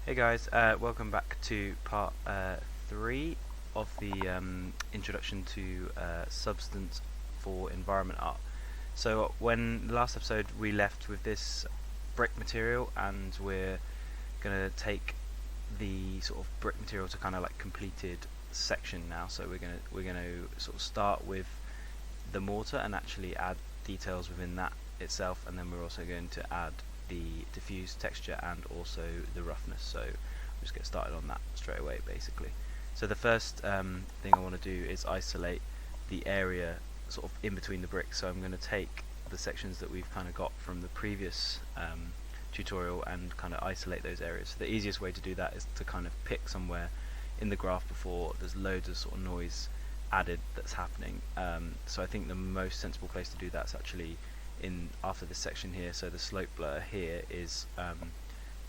Hey guys, welcome back to part 3 of the introduction to substance for environment art. So when the last episode we left with this brick material, and we're going to take the sort of brick material to kind of like completed section now. So we're going to sort of start with the mortar and actually add details within that itself, and then we're also going to add the diffuse texture and also the roughness. So we'll just get started on that straight away basically. So the first thing I want to do is isolate the area sort of in between the bricks. So I'm going to take the sections that we've kind of got from the previous tutorial and kind of isolate those areas. So the easiest way to do that is to kind of pick somewhere in the graph before there's loads of sort of noise added that's happening. So I think the most sensible place to do that is actually in after this section here. So the slope blur here is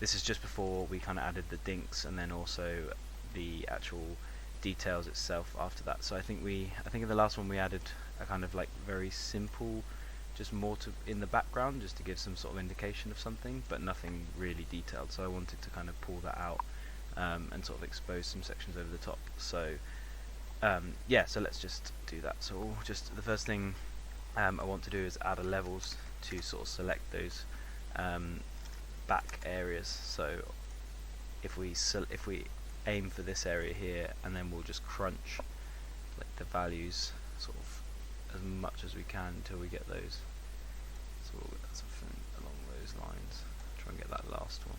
this is just before we kind of added the dinks, and then also the actual details itself after that. So I think in the last one we added a kind of like very simple just mortar in the background just to give some sort of indication of something, but nothing really detailed. So I wanted to kind of pull that out and sort of expose some sections over the top. So yeah, so let's just do that. So just the first thing I want to do is add a levels to sort of select those back areas. So if we aim for this area here, and then we'll just crunch like the values sort of as much as we can until we get those. So we'll get something along those lines. Try and get that last one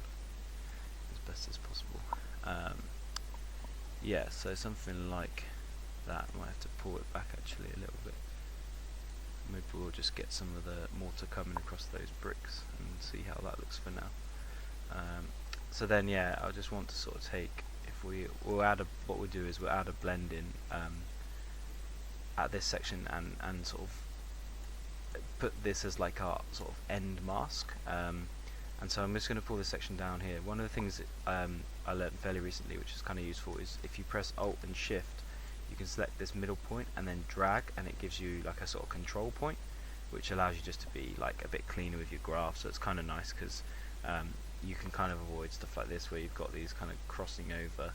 as best as possible. Yeah, so something like that. I might have to pull it back actually a little bit. Maybe we'll just get some of the mortar coming across those bricks and see how that looks for now. So then, yeah, I just want to sort of take, we'll add what we'll do is we'll add a blend in at this section and sort of put this as like our sort of end mask. And so I'm just going to pull this section down here. One of the things that I learned fairly recently, which is kind of useful, is if you press Alt and Shift, you can select this middle point and then drag, and it gives you like a sort of control point, which allows you just to be like a bit cleaner with your graph. So it's kind of nice because you can kind of avoid stuff like this where you've got these kind of crossing over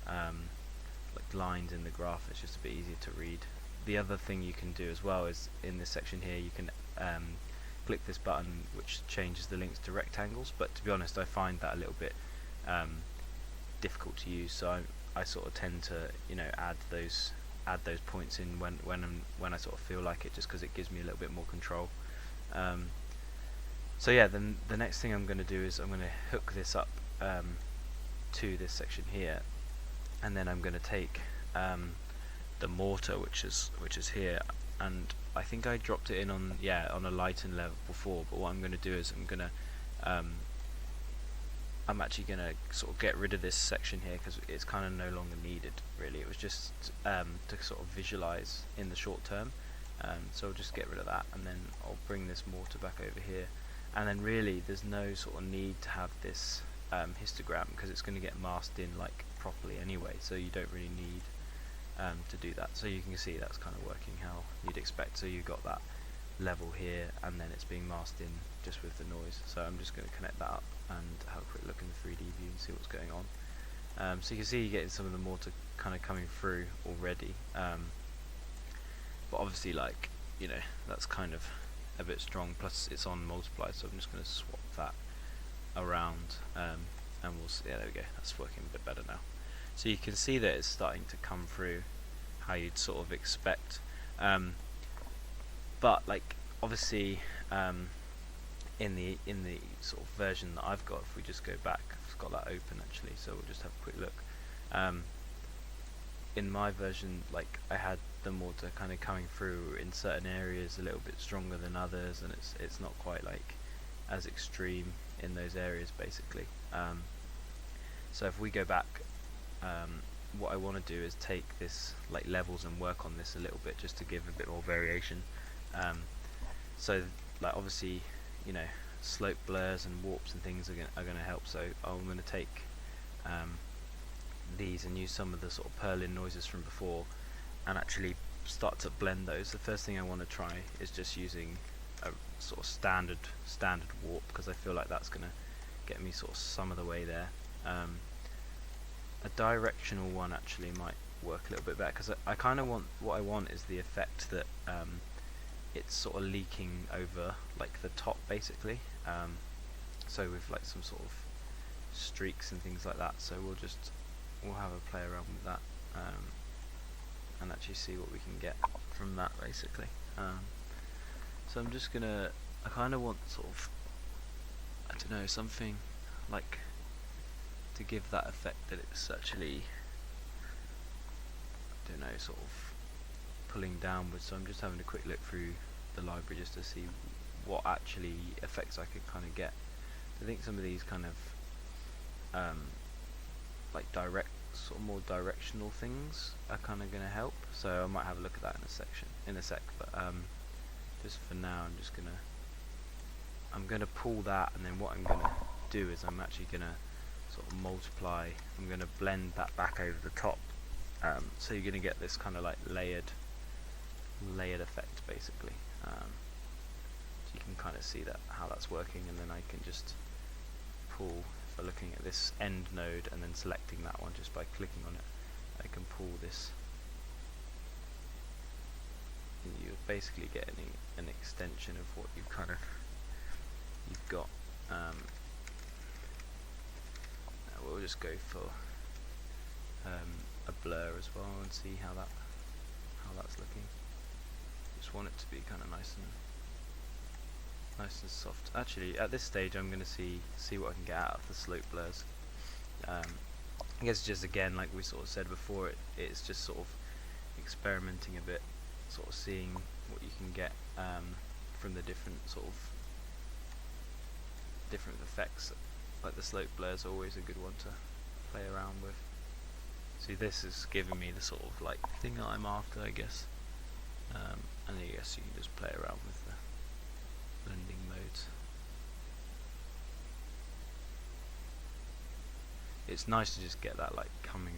like lines in the graph. It's just a bit easier to read. The other thing you can do as well is in this section here you can click this button which changes the links to rectangles, but to be honest I find that a little bit difficult to use, so I sort of tend to add those points in when I sort of feel like it, just because it gives me a little bit more control. So yeah, then the next thing I'm going to do is I'm going to hook this up to this section here, and then I'm going to take the mortar which is here, and I think I dropped it in on a lighten level before, but what I'm going to do is I'm actually going to sort of get rid of this section here because it's kind of no longer needed really. It was just to sort of visualize in the short term. So I'll just get rid of that, and then I'll bring this mortar back over here, and then really there's no sort of need to have this histogram because it's going to get masked in like properly anyway, so you don't really need to do that. So you can see that's kind of working how you'd expect. So you've got that level here, and then it's being masked in just with the noise. So I'm just going to connect that up and have a quick look in the 3D view and see what's going on. So you can see you're getting some of the mortar kind of coming through already, but obviously like that's kind of a bit strong, plus it's on multiply, so I'm just going to swap that around and we'll see. Yeah, there we go, that's working a bit better now. So you can see that it's starting to come through how you'd sort of expect, but like obviously in the sort of version that I've got, if we just go back, I've got that open actually, so we'll just have a quick look. In my version, like I had the mortar kind of coming through in certain areas a little bit stronger than others, and it's not quite like as extreme in those areas basically. So if we go back, what I want to do is take this like levels and work on this a little bit just to give a bit more variation. So like obviously slope blurs and warps and things are going to help, so I'm going to take these and use some of the sort of purlin noises from before and actually start to blend those. The first thing I want to try is just using a sort of standard warp, because I feel like that's going to get me sort of some of the way there. a directional one actually might work a little bit better, because I kind of want, what I want is the effect that it's sort of leaking over like the top basically, so with like some sort of streaks and things like that. So we'll have a play around with that, and actually see what we can get from that basically. So I'm just gonna, I kind of want sort of, I don't know, something like to give that effect that it's actually, I don't know, sort of pulling downwards. So I'm just having a quick look through the library just to see what actually effects I could kind of get. I think some of these kind of like direct, sort of more directional things are kind of going to help. So I might have a look at that in a sec. But just for now, I'm gonna pull that, and then what I'm gonna do is I'm actually gonna sort of multiply. I'm gonna blend that back over the top. So you're gonna get this kind of like layered effect basically. So you can kind of see that how that's working, and then I can just pull, by looking at this end node and then selecting that one just by clicking on it, I can pull this, and you're basically getting an extension of what you've got. We'll just go for a blur as well and see how that's looking. Just want it to be kind of nice and soft. Actually, at this stage, I'm going to see what I can get out of the slope blurs. I guess just again, like we sort of said before, it's just sort of experimenting a bit, sort of seeing what you can get from the different effects. Like the slope blur is always a good one to play around with. See, this is giving me the sort of like thing that I'm after, I guess. And I guess you can just play around with the blending modes. It's nice to just get that like coming,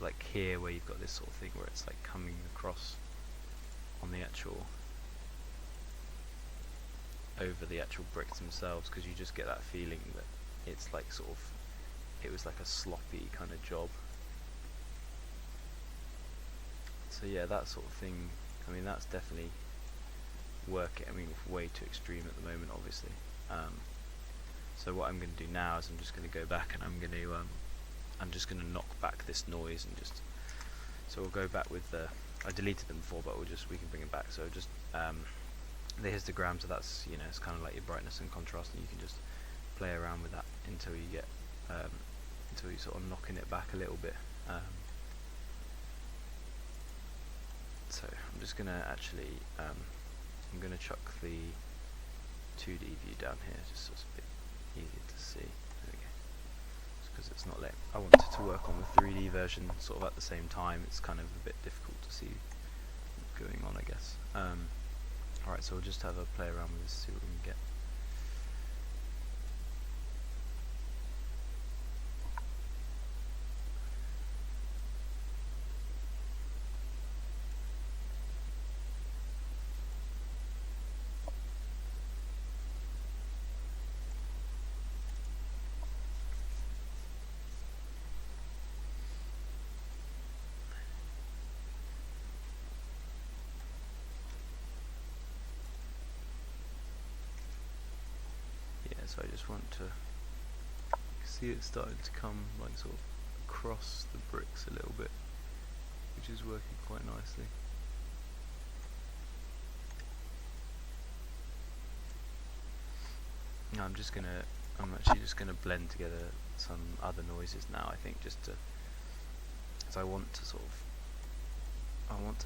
like here where you've got this sort of thing where it's like coming across on the actual, over the actual bricks themselves, because you just get that feeling that it's like sort of, it was like a sloppy kind of job. So yeah, that sort of thing, I mean that's definitely working. I mean, way too extreme at the moment obviously. So what I'm going to do now is I'm just going to go back and I'm just going to knock back this noise, and just, so we'll go back with the, I deleted them before, but we can bring it back. So just the histogram, so that's, you know, it's kind of like your brightness and contrast, and you can just play around with that until you get until you sort of knocking it back a little bit. So I'm just gonna actually I'm gonna chuck the 2D view down here just so it's a bit easier to see. There we go. Because it's not letting, I wanted to work on the 3D version sort of at the same time. It's kind of a bit difficult to see what's going on, I guess. Alright, so we'll just have a play around with this, see what we can get. So I just want to see it starting to come like sort of across the bricks a little bit, which is working quite nicely. Now I'm actually just gonna blend together some other noises now, I think, just to, so I want to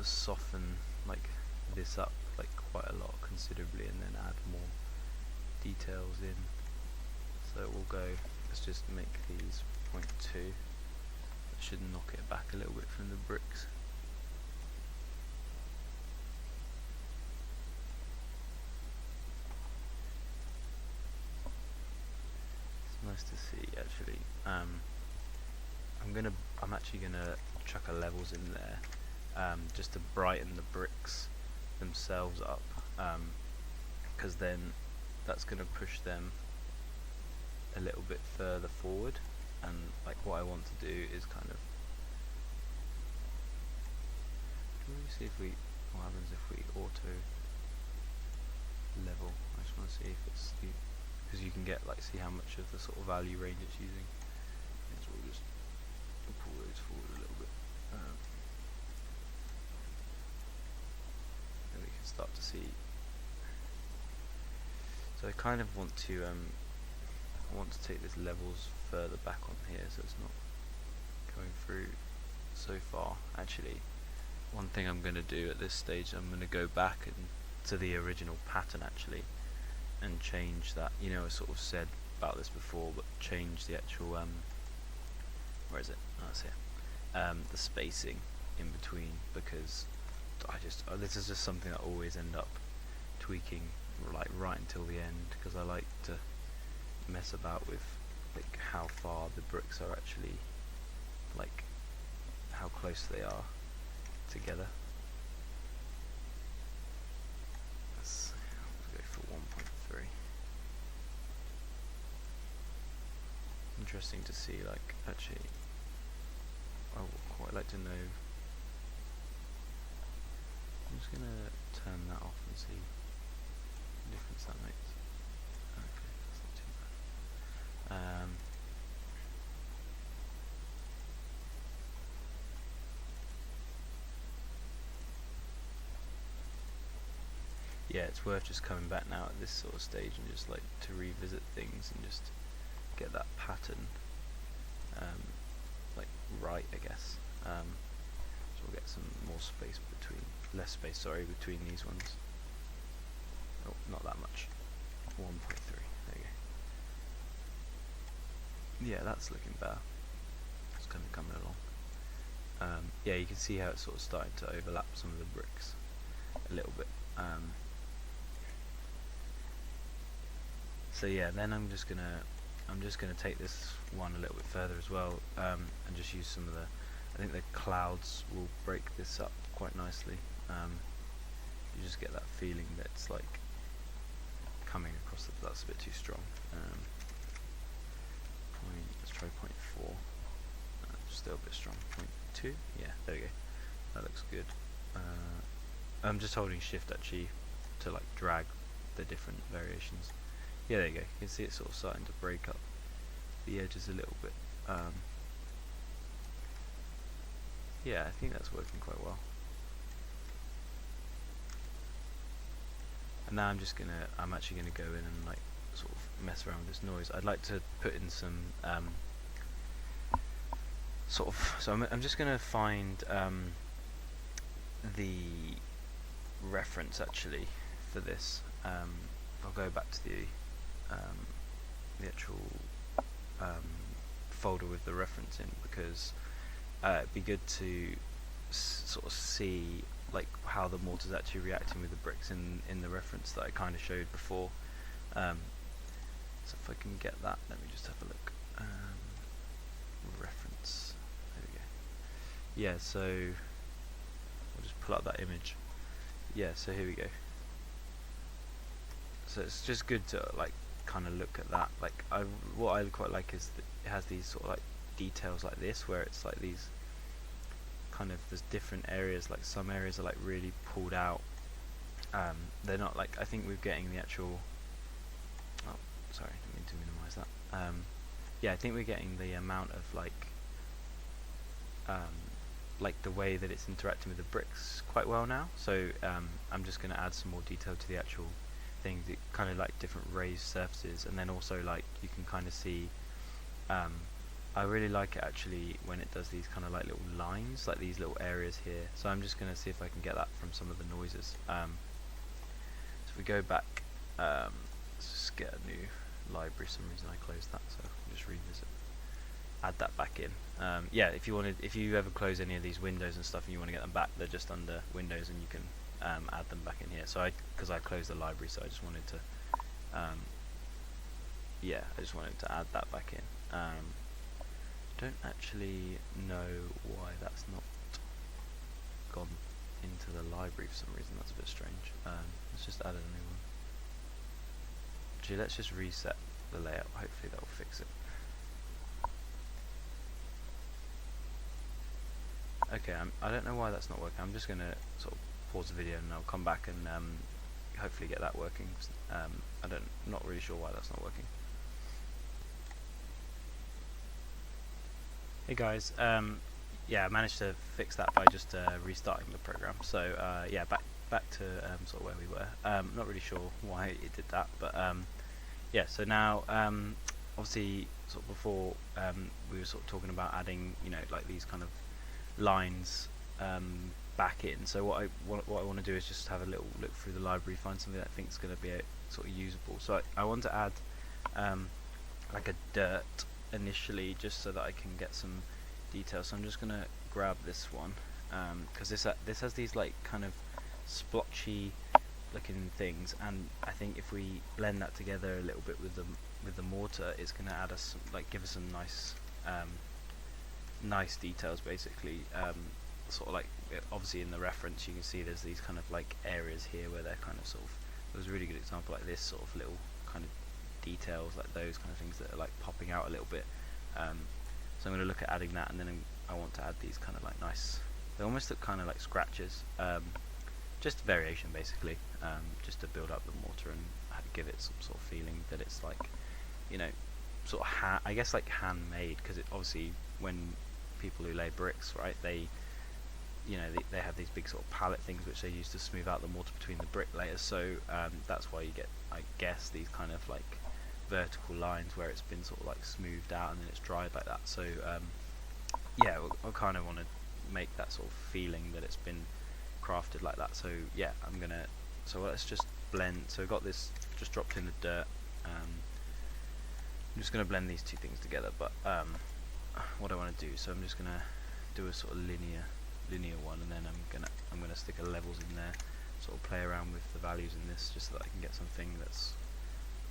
soften like this up like quite a lot, considerably, and then add more details in. So we'll go, let's just make these 0.2. That should knock it back a little bit from the bricks. It's nice to see actually. I'm actually gonna chuck a levels in there, just to brighten the bricks themselves up, because then that's going to push them a little bit further forward. and like what I want to do is kind of, can we see if we, what happens if we auto level? I just want to see if it's the, because you can get like, see how much of the sort of value range it's using. So we'll just pull those forward a little bit, and we can start to see. So I kind of want to take this levels further back on here, so it's not going through so far. Actually, one thing I'm going to do at this stage, I'm going to go back to the original pattern actually, and change that. You know, I sort of said about this before, but change the actual where is it? Oh, it's here. The spacing in between, because this is just something I always end up tweaking like right until the end, because I like to mess about with like how far the bricks are actually, like how close they are together. Let's go for 1.3. Interesting to see, like, actually I would quite like to know. I'm just gonna turn that off and see the difference that makes. Okay, that's not too bad. Yeah, it's worth just coming back now at this sort of stage and just like to revisit things and just get that pattern like right, I guess. So we'll get some more space between, less space, sorry, between these ones. Oh, not that much. 1.3. There you go. Yeah, that's looking better. It's kind of coming along. Yeah, you can see how it's sort of starting to overlap some of the bricks a little bit. So yeah, then I'm just gonna take this one a little bit further as well, and just use some of the, I think the clouds will break this up quite nicely. You just get that feeling that it's like coming across the, that's a bit too strong. Let's try 0.4. Still a bit strong. 0.2. Yeah, there we go. That looks good. I'm just holding shift actually to like drag the different variations. Yeah, there you go. You can see it's sort of starting to break up the edges a little bit. Yeah, I think that's working quite well. And now I'm actually gonna go in and like sort of mess around with this noise. I'd like to put in some so I'm just gonna find the reference actually for this. I'll go back to the actual folder with the reference in, because it'd be good to sort of see like how the mortar's actually reacting with the bricks in the reference that I kind of showed before. So if I can get that, let me just have a look. Reference, there we go. Yeah, so I'll just pull up that image. Yeah, so here we go. So it's just good to like kind of look at that. Like what I quite like is that it has these sort of like details like this, where it's like these kind of, there's different areas, like some areas are like really pulled out. They're not like, I think we're getting the actual, oh sorry, I didn't mean to minimize that. Yeah, I think we're getting the amount of like the way that it's interacting with the bricks quite well now. So I'm just going to add some more detail to the actual thing, that kind of like different raised surfaces, and then also like you can kind of see, I really like it actually when it does these kind of like little lines, like these little areas here. So I'm just going to see if I can get that from some of the noises. So if we go back, let's just get a new library. For some reason I closed that, so I'll just revisit, add that back in. Yeah, if you ever close any of these windows and stuff and you want to get them back, they're just under Windows, and you can add them back in here. So because I closed the library, so I just wanted to yeah, I just wanted to add that back in. Don't actually know why that's not gone into the library for some reason. That's a bit strange. Let's just add a new one. Actually, let's just reset the layout. Hopefully that will fix it. Okay, I don't know why that's not working. I'm just going to sort of pause the video and I'll come back and hopefully get that working. I'm not really sure why that's not working. Hey guys, yeah, I managed to fix that by just restarting the program. So yeah, back to sort of where we were. Not really sure why it did that, but yeah. So now, obviously, sort of before we were sort of talking about adding, like these kind of lines back in. So what I want to do is just have a little look through the library, find something that I think is going to be sort of usable. So I want to add like a dirt initially, just so that I can get some details. So I'm just going to grab this one because this has these like kind of splotchy looking things, and I think if we blend that together a little bit with the mortar, it's going to add us give us some nice details basically. Sort of like, obviously in the reference you can see there's these kind of like areas here where they're kind of sort of, there's a really good example like this sort of little kind of details, like those kind of things that are like popping out a little bit. So I'm going to look at adding that, and then I want to add these kind of like nice, they almost look kind of like scratches, just variation basically, just to build up the mortar and give it some sort of feeling that it's like, sort of I guess like handmade, because it obviously, when people who lay bricks, right, they have these big sort of pallet things which they use to smooth out the mortar between the brick layers. So that's why you get, I guess, these kind of like vertical lines where it's been sort of like smoothed out and then it's dried like that. So yeah, I kind of want to make that sort of feeling that it's been crafted like that. So yeah, so let's just blend. So we've got this just dropped in the dirt. I'm just going to blend these two things together, but what I want to do, so I'm just going to do a sort of linear one, and then I'm gonna stick a levels in there, sort of play around with the values in this, just so that I can get something that's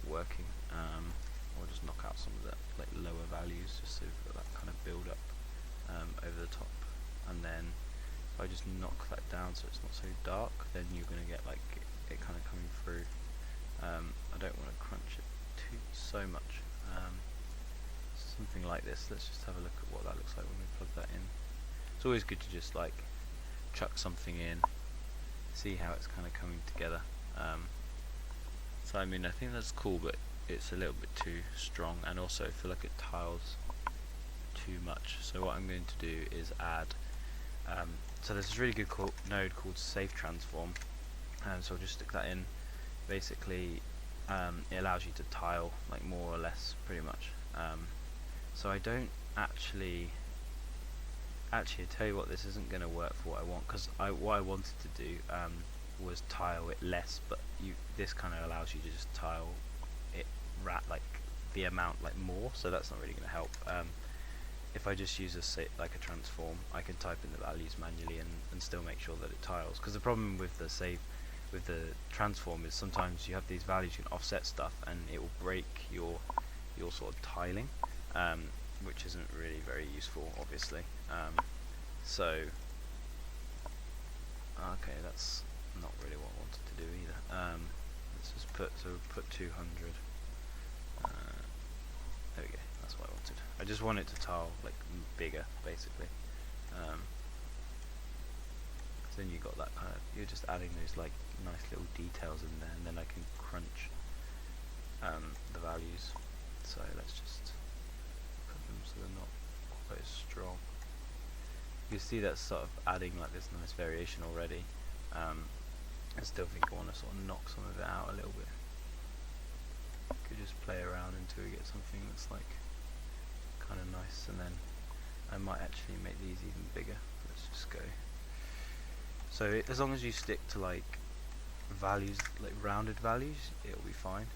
working. Or just knock out some of the like lower values, just so you've got that kind of build up over the top. And then if I just knock that down so it's not so dark, then you're going to get like it kind of coming through. I don't want to crunch it so much. Something like this. Let's just have a look at what that looks like when we plug that in. It's always good to just like chuck something in, see how it's kind of coming together. So I mean, I think that's cool, but it's a little bit too strong, and also I feel like it tiles too much. So what I'm going to do is add, so there's this really good node called Safe Transform, so I'll just stick that in. Basically, it allows you to tile like more or less, pretty much. So I don't actually tell you what, this isn't going to work for what I want, because what I wanted to do was tile it less, but this kind of allows you to just tile it like the amount like more, so that's not really going to help. If I just use a transform, I can type in the values manually and still make sure that it tiles, because the problem with the transform is sometimes you have these values, you can offset stuff and it will break your sort of tiling, which isn't really very useful, obviously. So okay, that's not really what I wanted to do either. Let's just put 200. There we go. That's what I wanted. I just want it to tile like bigger, basically. So then you got that kind of, you're just adding those like nice little details in there, and then I can crunch the values. So let's just put them so they're not quite as strong. You can see that's sort of adding like this nice variation already. I still think I want to sort of knock some of it out a little bit. Could just play around until we get something that's like kind of nice, and then I might actually make these even bigger. Let's just go. So as long as you stick to like values, like rounded values, it'll be fine.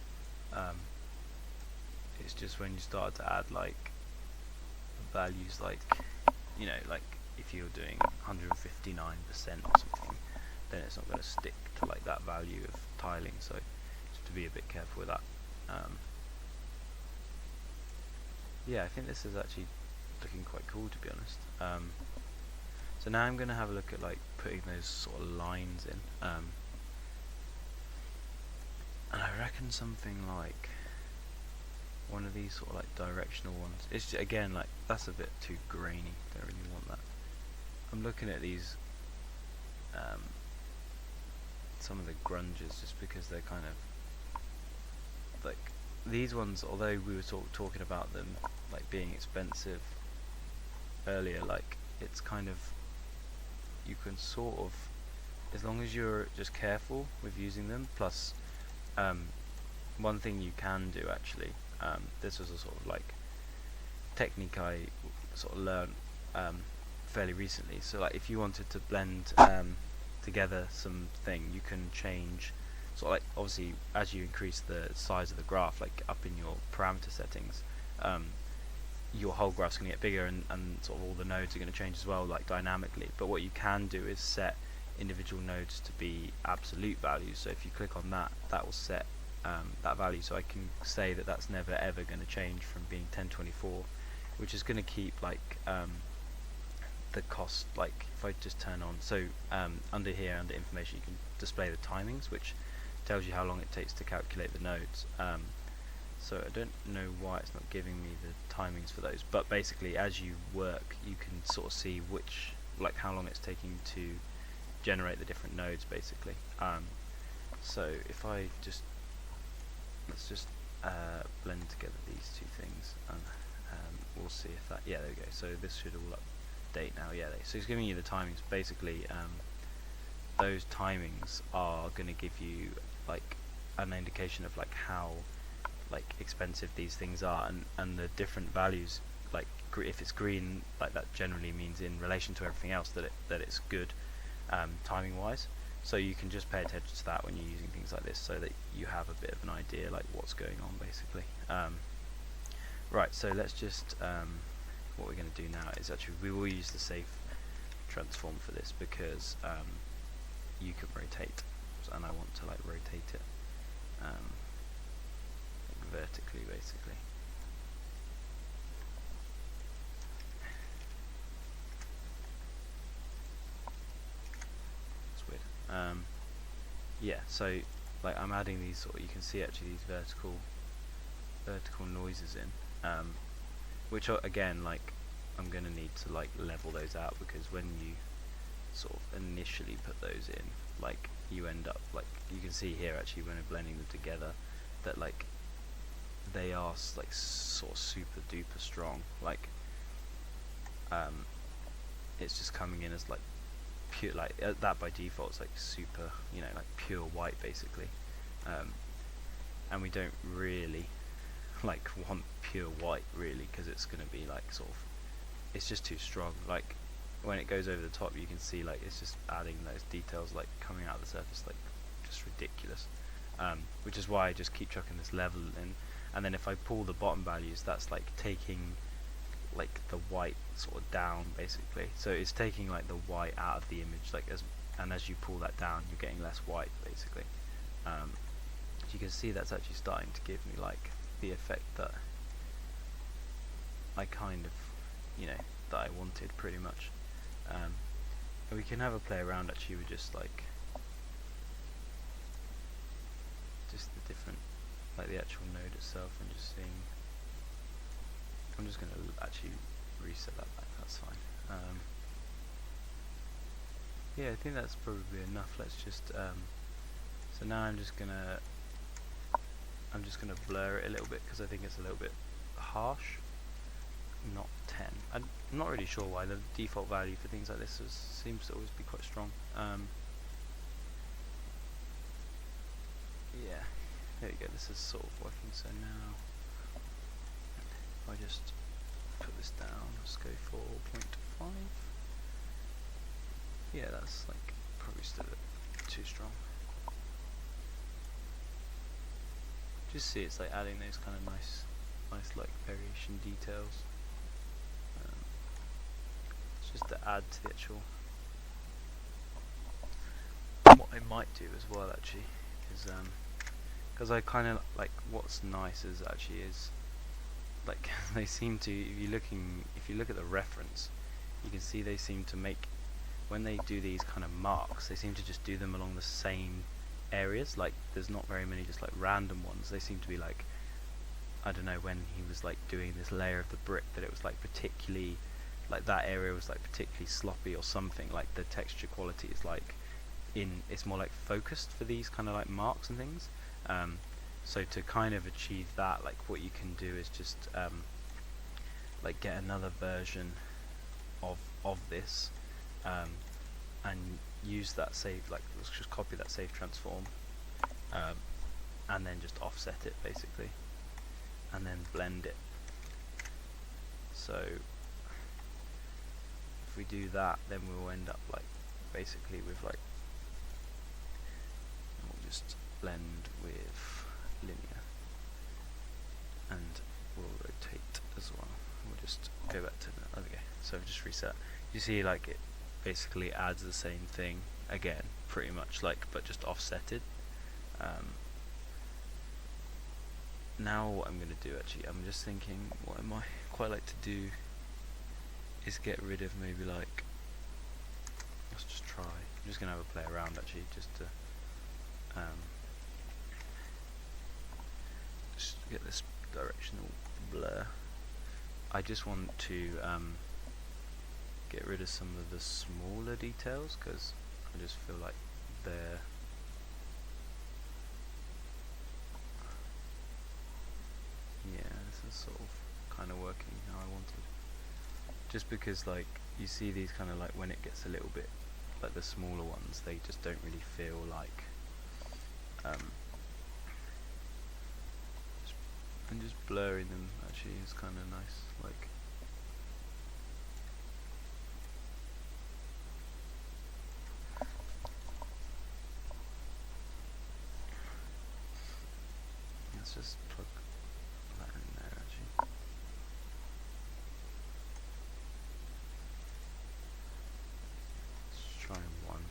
It's just when you start to add like values like, like if you're doing 159% or something, then it's not going to stick to like that value of tiling, so just to be a bit careful with that. Yeah, I think this is actually looking quite cool, to be honest. So now I'm going to have a look at like putting those sort of lines in, and I reckon something like one of these sort of like directional ones. It's again like, that's a bit too grainy, don't really want that. I'm looking at these some of the grunges just because they're kind of like these ones, although we were talking about them like being expensive earlier, like it's kind of, you can sort of, as long as you're just careful with using them, plus one thing you can do actually, this was a sort of like technique I sort of learned fairly recently. So like if you wanted to blend together something, you can change sort of like, obviously as you increase the size of the graph, like up in your parameter settings, your whole graph's going to get bigger, and sort of all the nodes are going to change as well, like dynamically. But what you can do is set individual nodes to be absolute values. So if you click on that, that will set that value. So I can say that that's never ever going to change from being 1024, which is going to keep like the cost, like if I just turn on, so under here, under information, you can display the timings, which tells you how long it takes to calculate the nodes. So I don't know why it's not giving me the timings for those, but basically as you work you can sort of see which, like how long it's taking to generate the different nodes basically. So if I just, let's just blend together these two things, and we'll see if that, yeah, there we go. So this should all update now. Yeah, so it's giving you the timings basically. Those timings are going to give you like an indication of like how like expensive these things are, and the different values, like if it's green, like that generally means in relation to everything else that it's good timing wise. So you can just pay attention to that when you're using things like this, so that you have a bit of an idea like what's going on basically. Right, so let's just what we're going to do now is actually we will use the safe transform for this, because you can rotate, and I want to like rotate it vertically basically. It's weird. Yeah, so like I'm adding these sort of, you can see actually these vertical noises in, which are, again, like I'm going to need to like level those out, because when you sort of initially put those in, like you end up, like you can see here actually when we're blending them together, that like they are like sort of super duper strong, like it's just coming in as like pure, like that by default is like super, you know, like pure white basically, and we don't really like want pure white really, because it's going to be like sort of, it's just too strong. Like when it goes over the top, you can see like it's just adding those details like coming out of the surface, like just ridiculous, which is why I just keep chucking this level in. And then if I pull the bottom values, that's like taking like the white sort of down basically. So it's taking like the white out of the image, like as you pull that down, you're getting less white basically. You can see that's actually starting to give me like the effect that I kind of, you know, that I wanted pretty much. And we can have a play around actually with just like just the different, like the actual node itself, and just seeing. I'm just going to actually reset that back, that's fine. Yeah, I think that's probably enough. Let's just so now I'm just gonna blur it a little bit, because I think it's a little bit harsh. Not 10. I'm not really sure why the default value for things like this seems to always be quite strong. Yeah, there you go. This is sort of working. So now if I just put this down, let's go for 0.5. Yeah, that's like probably still a bit too strong. Just see it's like adding those kind of nice like variation details. It's just to add to the actual. What I might do as well actually is because I kind of like, what's nice is actually is like they seem to, if you look at the reference, you can see they seem to make, when they do these kind of marks, they seem to just do them along the same areas. Like there's not very many just like random ones. They seem to be like, I don't know, when he was like doing this layer of the brick, that it was like particularly like that area was like particularly sloppy or something, like the texture quality is like it's more like focused for these kind of like marks and things. So to kind of achieve that, like what you can do is just like get another version of this, and use that save, like let's just copy that save transform, and then just offset it basically, and then blend it. So if we do that, then we'll end up like basically with like, we'll just blend with linear, and we'll rotate as well. We'll just go back to the, okay, so just reset. You see like it basically adds the same thing again, pretty much, like, but just offsetted. Now what I'm going to do, actually, I'm just thinking what I might quite like to do is get rid of maybe like, let's just try, I'm just going to have a play around actually, just to just get this directional blur. I just want to get rid of some of the smaller details, because I just feel like they're this is sort of kind of working how I wanted. Just because like you see these kind of like, when it gets a little bit like the smaller ones, they just don't really feel like and just blurring them actually is kind of nice, like let's just plug that in there actually. Let's try one.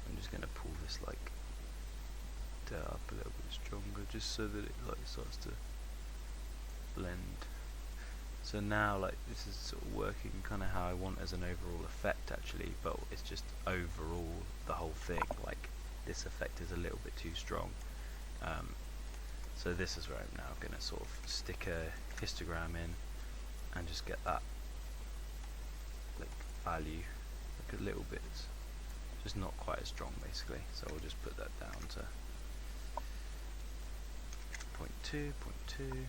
I'm just going to pull this like up a little bit stronger, just so that it like starts to blend. So now like this is sort of working kind of how I want as an overall effect actually, but it's just overall the whole thing, like this effect is a little bit too strong. So this is where I'm now going to sort of stick a histogram in and just get that like value like a little bit, just not quite as strong basically. So we'll just put that down to 0.2, 0.2.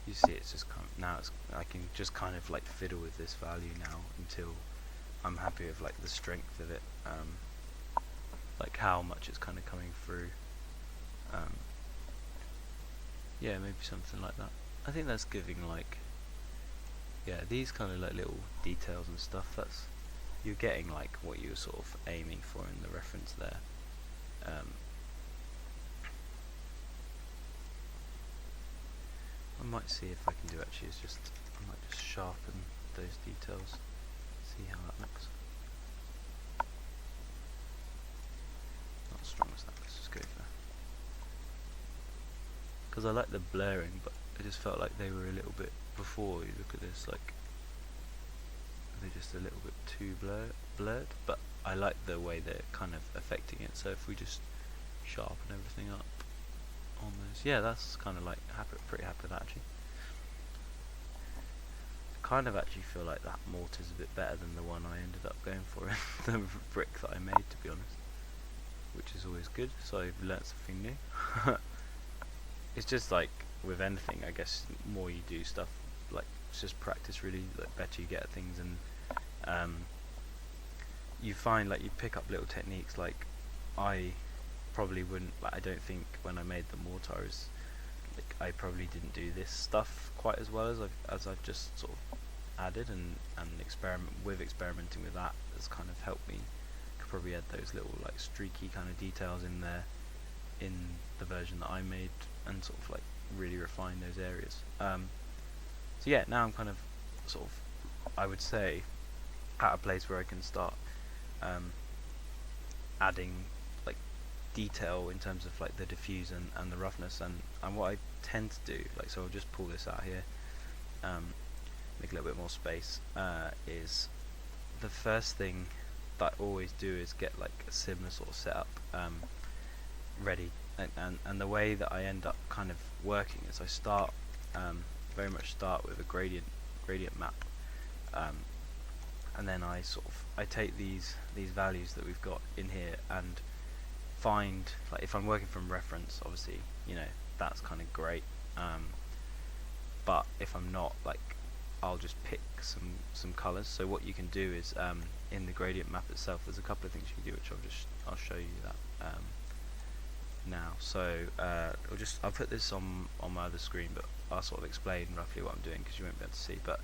You see it's just kind of, now I can just kind of like fiddle with this value now until I'm happy with like the strength of it, like how much it's kind of coming through. Yeah, maybe something like that. I think that's giving like, yeah, these kind of like little details and stuff, that's, you're getting like what you're sort of aiming for in the reference there. I might see if I can do actually, is just, I might just sharpen those details, see how that looks. Not as strong as that, let's just go for, because I like the blurring, but I just felt like they were a little bit, before you look at this, like they're just a little bit too blurred, but I like the way they're kind of affecting it. So if we just sharpen everything up on those, yeah, that's kind of like pretty happy with that actually. Kind of actually feel like that mortar's a bit better than the one I ended up going for, the brick that I made, to be honest, which is always good. So I've learnt something new. It's just like with anything, I guess, the more you do stuff, like it's just practice really, like better you get at things, and you find like you pick up little techniques. Like I probably wouldn't, like I don't think when I made the mortars, like I probably didn't do this stuff quite as well as I've just sort of added, and experimenting with that has kind of helped me. Could probably add those little like streaky kind of details in there in the version that I made, and sort of like really refine those areas. So yeah, now I'm kind of sort of, I would say, at a place where I can start adding like detail in terms of like the diffuse and the roughness, and what I tend to do, like, so I'll just pull this out here, make a little bit more space, is the first thing that I always do is get like a similar sort of setup ready, and the way that I end up kind of working is I start very much start with a gradient map, and then I take these values that we've got in here and find, like, if I'm working from reference, obviously, you know, that's kind of great, but if I'm not, like, I'll just pick some colors. So what you can do is in the gradient map itself, there's a couple of things you can do, which I'll show you that now. So I'll put this on my other screen, but I'll sort of explain roughly what I'm doing because you won't be able to see. But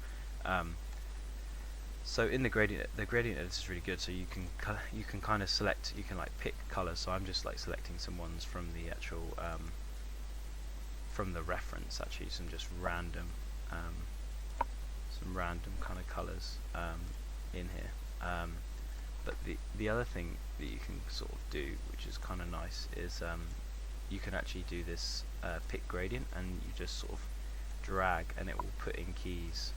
so in the gradient editor is really good. So you can kind of select, you can like pick colors. So I'm just like selecting some ones from the actual from the reference, actually, some just random kind of colors in here. But the other thing that you can sort of do, which is kind of nice, is you can actually do this pick gradient, and you just sort of drag, and it will put in keys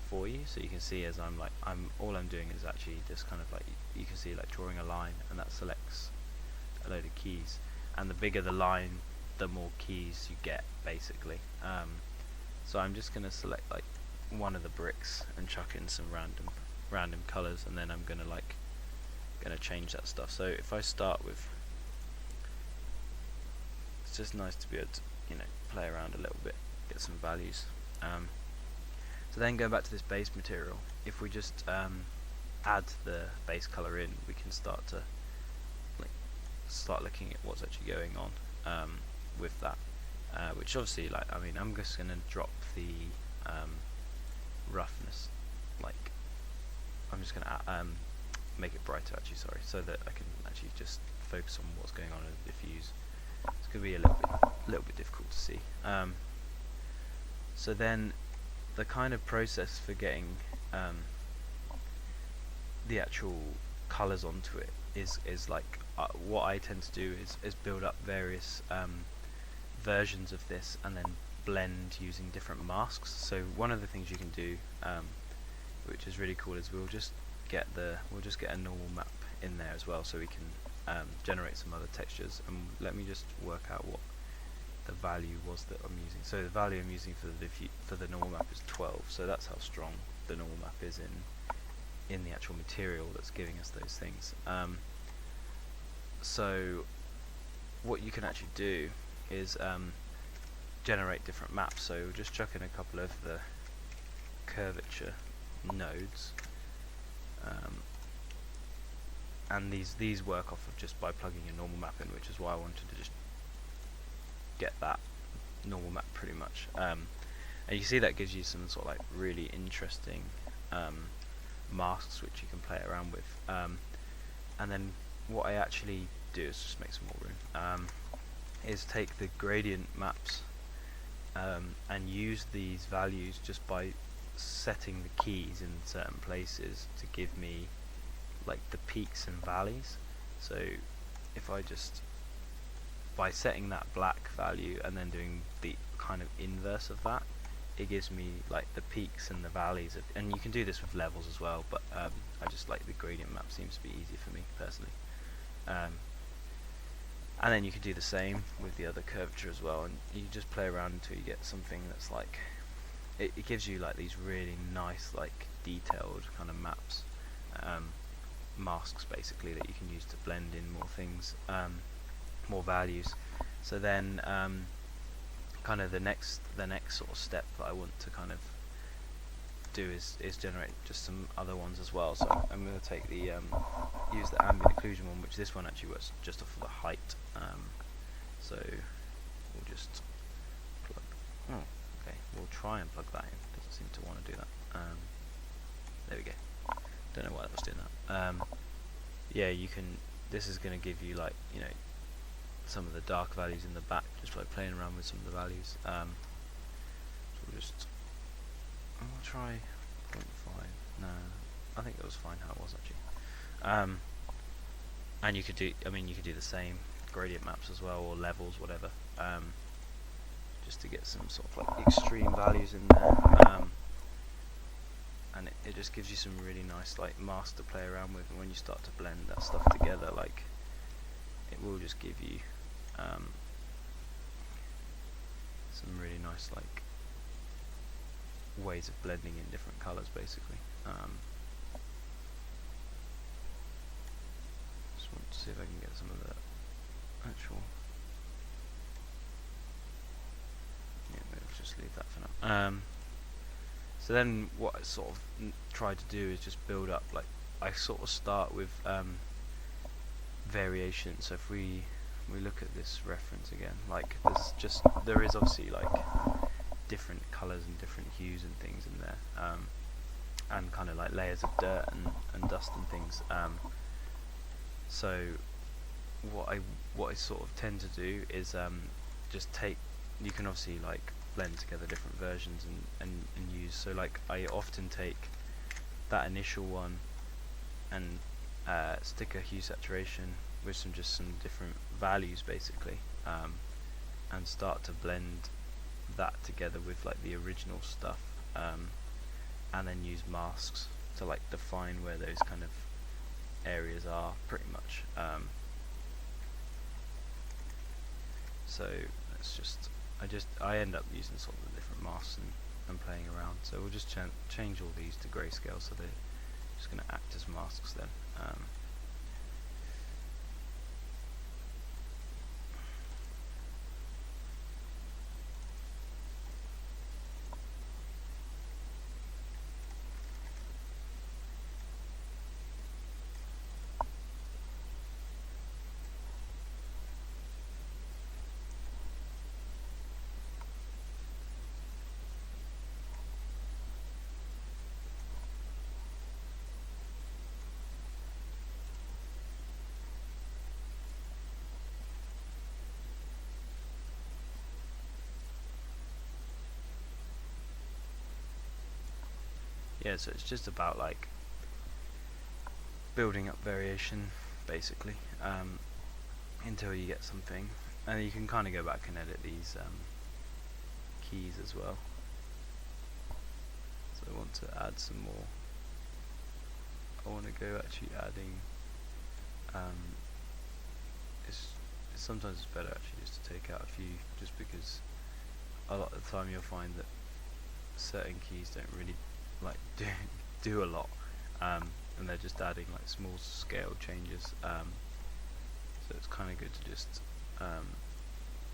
for you. So you can see as all I'm doing is actually just kind of like, you can see like drawing a line, and that selects a load of keys. And the bigger the line, the more keys you get, basically. So I'm just going to select like one of the bricks and chuck in some random colors, and then I'm gonna change that stuff. So if I start with, it's just nice to be able to, you know, play around a little bit, get some values. So then going back to this base material, if we just add the base color in, we can start looking at what's actually going on with that. Which obviously, like, I mean, I'm just gonna drop the roughness, like, I'm just going to make it brighter, actually, sorry, so that I can actually just focus on what's going on in the diffuse. It's going to be a little bit difficult to see. So then the kind of process for getting the actual colours onto it is like, what I tend to do is build up various versions of this and then blend using different masks. So one of the things you can do, which is really cool, is we'll just get a normal map in there as well, so we can generate some other textures. And let me just work out what the value was that I'm using. So the value I'm using for the normal map is 12. So that's how strong the normal map is in the actual material that's giving us those things. So what you can actually do is generate different maps. So we'll just chuck in a couple of the curvature nodes, and these work off of just by plugging a normal map in, which is why I wanted to just get that normal map pretty much. And you see that gives you some sort of like really interesting masks which you can play around with. And then what I actually do is just make some more room, is take the gradient maps and use these values just by setting the keys in certain places to give me like the peaks and valleys. So if I just, by setting that black value and then doing the kind of inverse of that, it gives me like the peaks and the valleys and you can do this with levels as well, but I just like the gradient map, seems to be easy for me personally. And then you can do the same with the other curvature as well, and you just play around until you get something that's like, it gives you like these really nice, like, detailed kind of maps, masks basically, that you can use to blend in more things, more values. So then kind of the next sort of step that I want to kind of do is generate just some other ones as well. So I'm going to take the use the ambient occlusion one, which this one actually works just off of the height. So we'll just plug. Oh, okay. We'll try and plug that in. Doesn't seem to want to do that. There we go. Don't know why that was doing that. Yeah, you can. This is going to give you, like, you know, some of the dark values in the back just by playing around with some of the values. So we'll just. I'll try 0.5. No, I think that was fine how it was actually. And you could do, I mean, you could do the same gradient maps as well, or levels, whatever, just to get some sort of like extreme values in there. and it just gives you some really nice like masks to play around with, and when you start to blend that stuff together, like it will just give you some really nice like ways of blending in different colours basically. Just want to see if I can get some of the actual, yeah, maybe I'll just leave that for now. So then what I sort of try to do is just build up, like I sort of start with variation. So if we look at this reference again, like there is obviously like different colours and different hues and things in there, and kind of like layers of dirt and dust and things. So what I sort of tend to do is just take, you can obviously like blend together different versions and use, so like I often take that initial one and stick a hue saturation with some different values basically, and start to blend that together with like the original stuff, and then use masks to like define where those kind of areas are pretty much. So let's just, I end up using sort of the different masks and playing around. So we'll just change all these to grayscale, so they're just going to act as masks then. Yeah, so it's just about like building up variation basically, until you get something, and you can kind of go back and edit these keys as well. So I want to add some more. I want to go actually adding, sometimes it's better actually just to take out a few, just because a lot of the time you'll find that certain keys don't really like do a lot, and they're just adding like small scale changes, so it's kind of good to just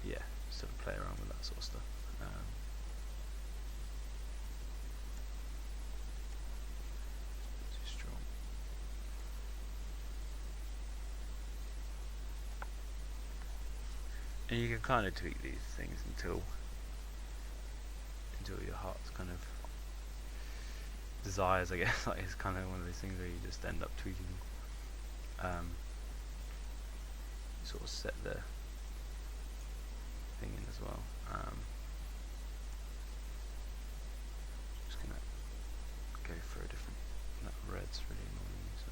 yeah, sort of play around with that sort of stuff. Too strong. And you can kind of tweak these things until your heart's kind of desires, I guess. Like it's kind of one of those things where you just end up tweaking. You sort of set the thing in as well. Just gonna go for a different. That red's really annoying me, so.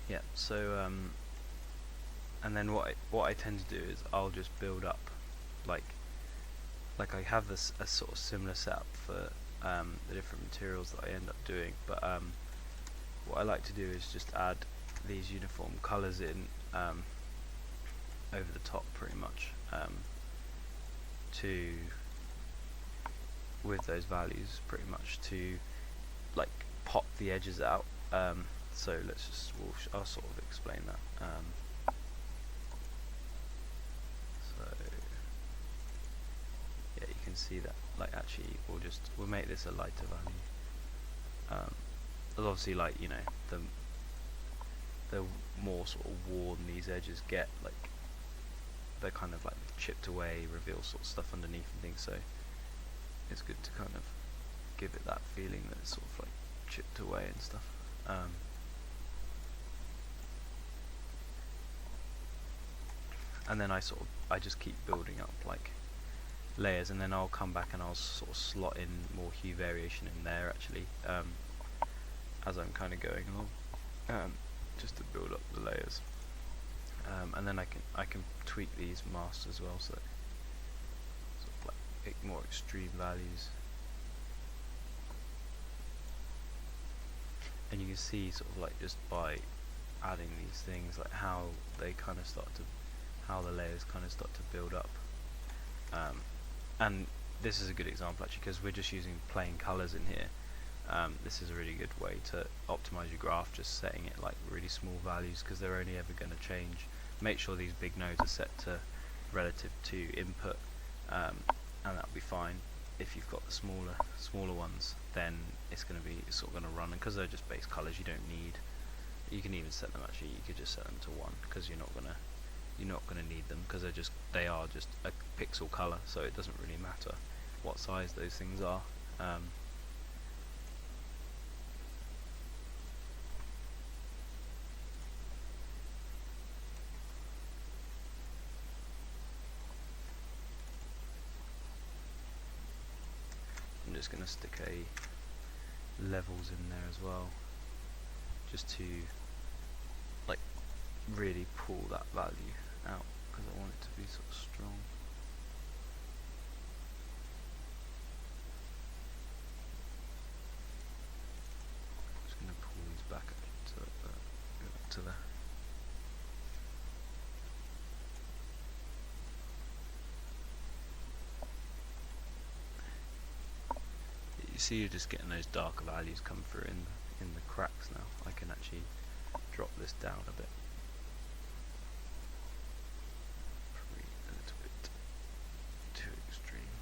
Yeah, so and then what I tend to do is I'll just build up like I have this a sort of similar setup for the different materials that I end up doing, but what I like to do is just add these uniform colours in over the top pretty much, to with those values pretty much to like pop the edges out. So let's just, I'll sort of explain that. So yeah, you can see that like actually we'll make this a lighter value. Obviously, like, you know, the more sort of worn these edges get, like they're kind of like chipped away, reveal sort of stuff underneath and things. So it's good to kind of give it that feeling that it's sort of like chipped away and stuff. And then I just keep building up like layers, and then I'll come back and I'll sort of slot in more hue variation in there actually, as I'm kind of going along, just to build up the layers. And then I can tweak these masks as well, so that sort of like pick more extreme values. And you can see sort of like just by adding these things, like how they kind of how the layers kind of start to build up. And this is a good example actually, because we're just using plain colors in here. This is a really good way to optimize your graph, just setting it like really small values, because they're only ever going to change. Make sure these big nodes are set to relative to input, and that'll be fine. If you've got the smaller ones, then it's sort of going to run, and because they're just base colors, you don't need. You can even set them actually. You could just set them to 1, because you're not gonna need them, because they are just a pixel color, so it doesn't really matter what size those things are. I'm just going to stick a levels in there as well, just to like really pull that value out, because I want it to be sort of strong. I'm just going to pull these back to there. You see, you're just getting those darker values come through in the cracks now. I can actually drop this down a bit. Probably a little bit too extreme.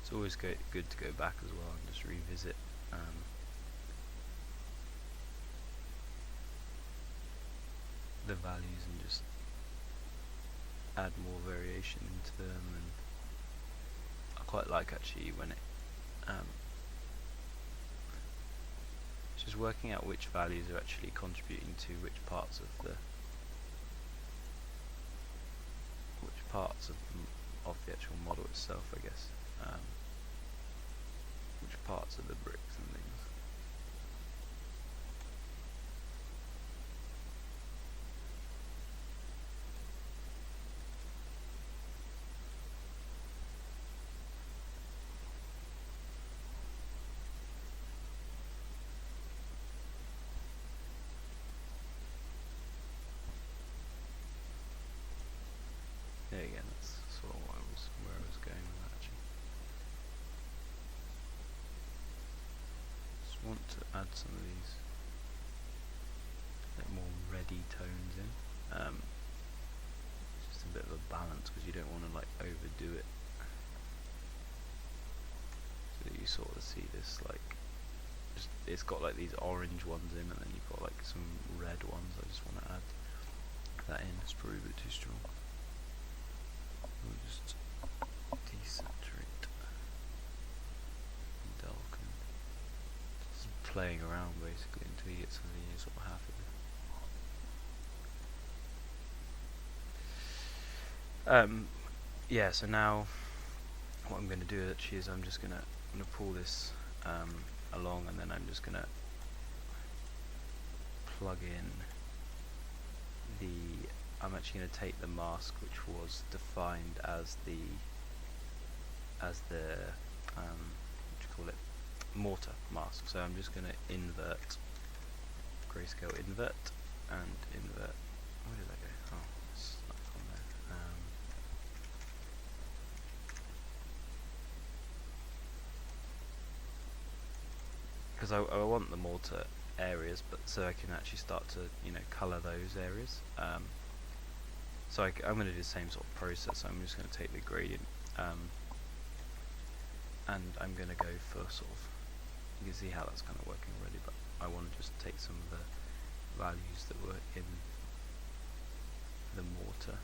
It's always good to go back as well and just revisit the values and just add more variation into them. And I quite like actually when it just working out which values are actually contributing to which parts of the the actual model itself, I guess. Which parts of the bricks and things. There you go, that's sort of where I was going with that actually. Just want to add some of these more reddy tones in. Just a bit of a balance, because you don't want to like overdo it. So that you sort of see this like, it's got like these orange ones in, and then you've got like some red ones. I just want to add that in. It's probably a bit too strong. We'll just desaturate and darken. Just playing around basically until you get something you're sort of happy with. Yeah, so now what I'm going to do actually is I'm going to pull this along, and then I'm just going to plug in I'm actually going to take the mask which was defined as the what do you call it, mortar mask. So I'm just going to invert, grayscale invert, and invert. Where did that go? Oh, it's not on there. Because I want the mortar areas, but so I can actually start to colour those areas. So I'm going to do the same sort of process. So I'm just going to take the gradient and I'm going to go for sort of, you can see how that's kind of working already, but I want to just take some of the values that were in the mortar.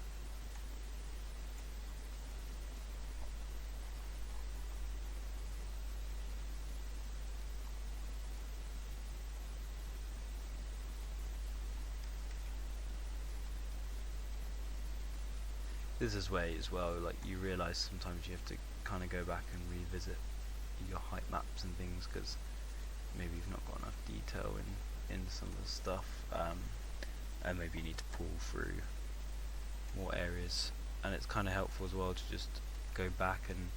This is where as well, like, you realise sometimes you have to kind of go back and revisit your height maps and things, because maybe you've not got enough detail in some of the stuff, and maybe you need to pull through more areas, and it's kind of helpful as well to just go back and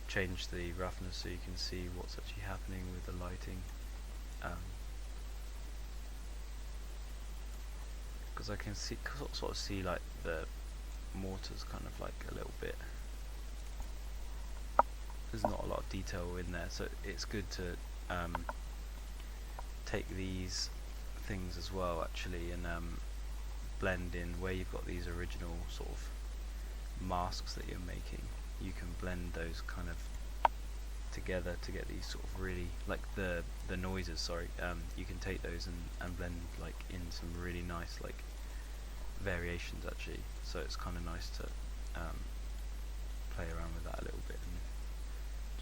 change the roughness so you can see what's actually happening with the lighting, because I can sort of see like the mortar's kind of like a little bit, there's not a lot of detail in there, so it's good to take these things as well actually, and blend in where you've got these original sort of masks that you're making. You can blend those kind of together to get these sort of really, like the noises, sorry, you can take those and blend like in some really nice like variations actually, so it's kind of nice to play around with that a little bit, and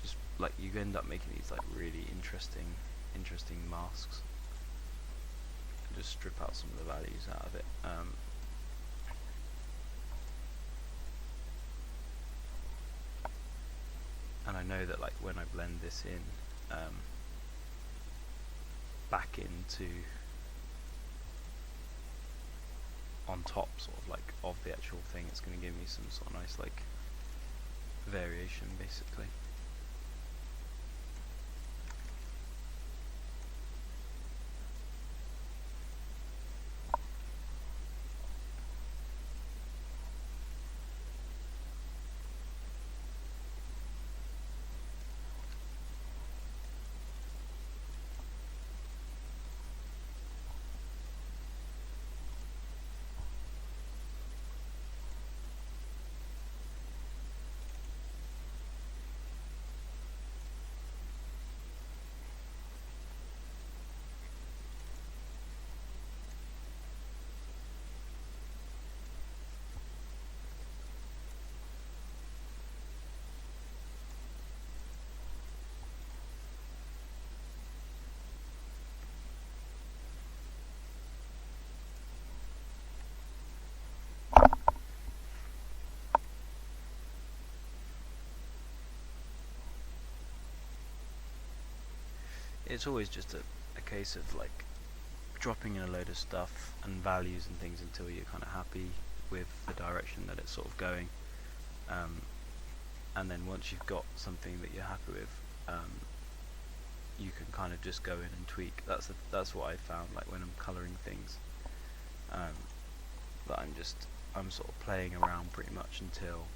just like you end up making these like really interesting masks. Just strip out some of the values out of it. And I know that like when I blend this in back into on top sort of like of the actual thing, it's going to give me some sort of nice like variation basically. It's always just a case of like dropping in a load of stuff and values and things until you're kind of happy with the direction that it's sort of going, and then once you've got something that you're happy with, you can kind of just go in and tweak. That's what I found, like when I'm colouring things, that I'm sort of playing around pretty much until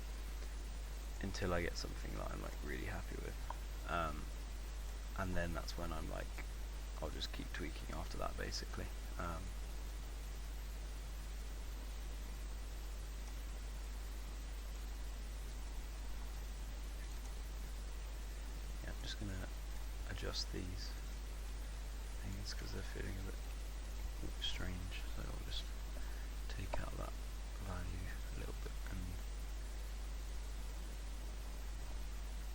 I get something that I'm like really happy with, and then that's when I'm like, I'll just keep tweaking after that basically. Yeah, I'm just going to adjust these things because they're feeling a bit strange, so I'll just take out that value a little bit and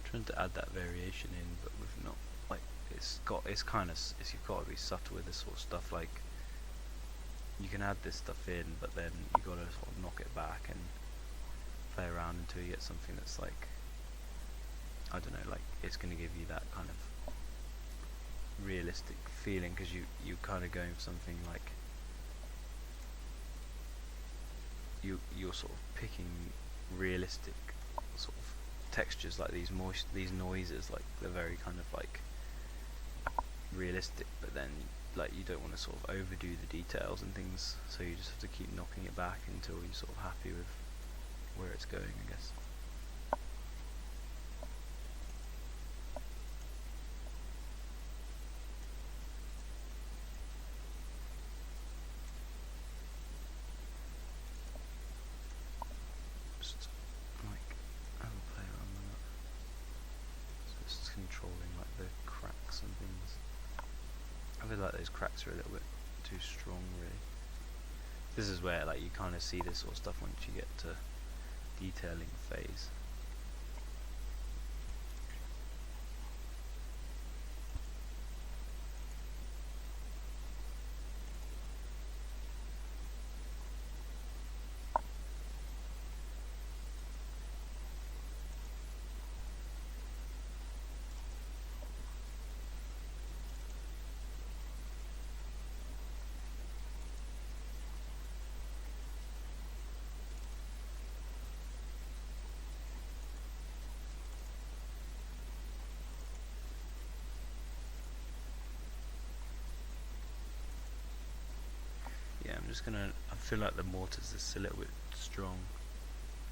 trying to add that variation in, but with not like you've got to be subtle with this sort of stuff. Like you can add this stuff in, but then you got to sort of knock it back and play around until you get something that's like, I don't know, like it's going to give you that kind of realistic feeling, because you're kind of going for something like you're sort of picking realistic sort of textures, like these noises, like they're very kind of like realistic, but then like you don't want to sort of overdo the details and things, so you just have to keep knocking it back until you're sort of happy with where it's going, I guess. Just like have a play around with that. feel like those cracks are a little bit too strong, really. This is where like you kind of see this sort of stuff once you get to detailing phase. Yeah, I feel like the mortars is a little bit strong,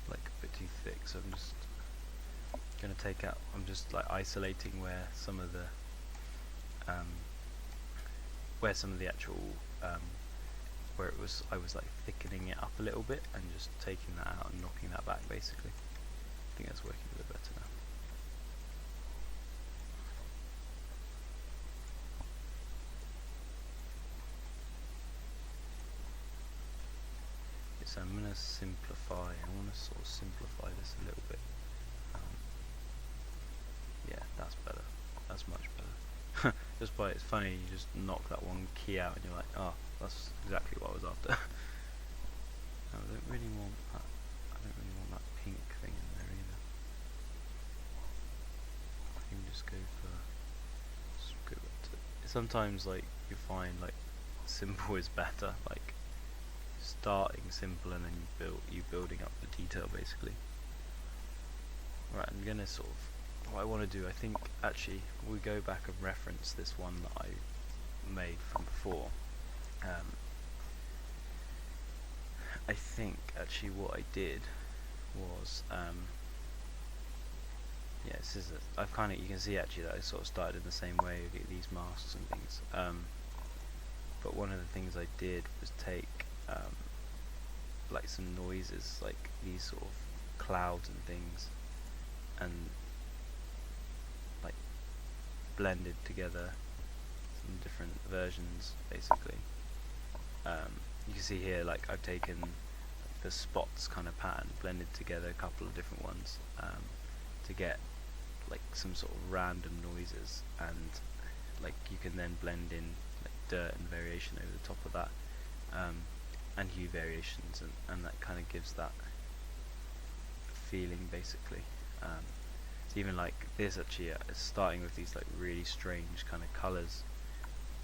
like a bit too thick, so I'm just gonna take out, I'm just like isolating where some of the actual where I was like thickening it up a little bit and just taking that out and knocking that back basically. I think that's working a bit better now. So I'm going to simplify, I want to sort of simplify this a little bit. Yeah, that's better, that's much better. Just by, it's funny, you just knock that one key out and you're like, oh, that's exactly what I was after. No, I don't really want that pink thing in there either. I can just go for, sometimes like you find like simple is better, like starting simple and then you building up the detail basically. Right, I'm gonna sort of, what I want to do, I think actually we go back and reference this one that I made from before. I think actually what I did was yeah, this is I've kind of, you can see actually that I sort of started in the same way with these masks and things. But one of the things I did was take like some noises, like these sort of clouds and things, and like blended together some different versions basically. You can see here like I've taken the spots kind of pattern, blended together a couple of different ones to get like some sort of random noises, and like you can then blend in like dirt and variation over the top of that, and hue variations, and that kind of gives that feeling basically. So even like this actually is starting with these like really strange kind of colours,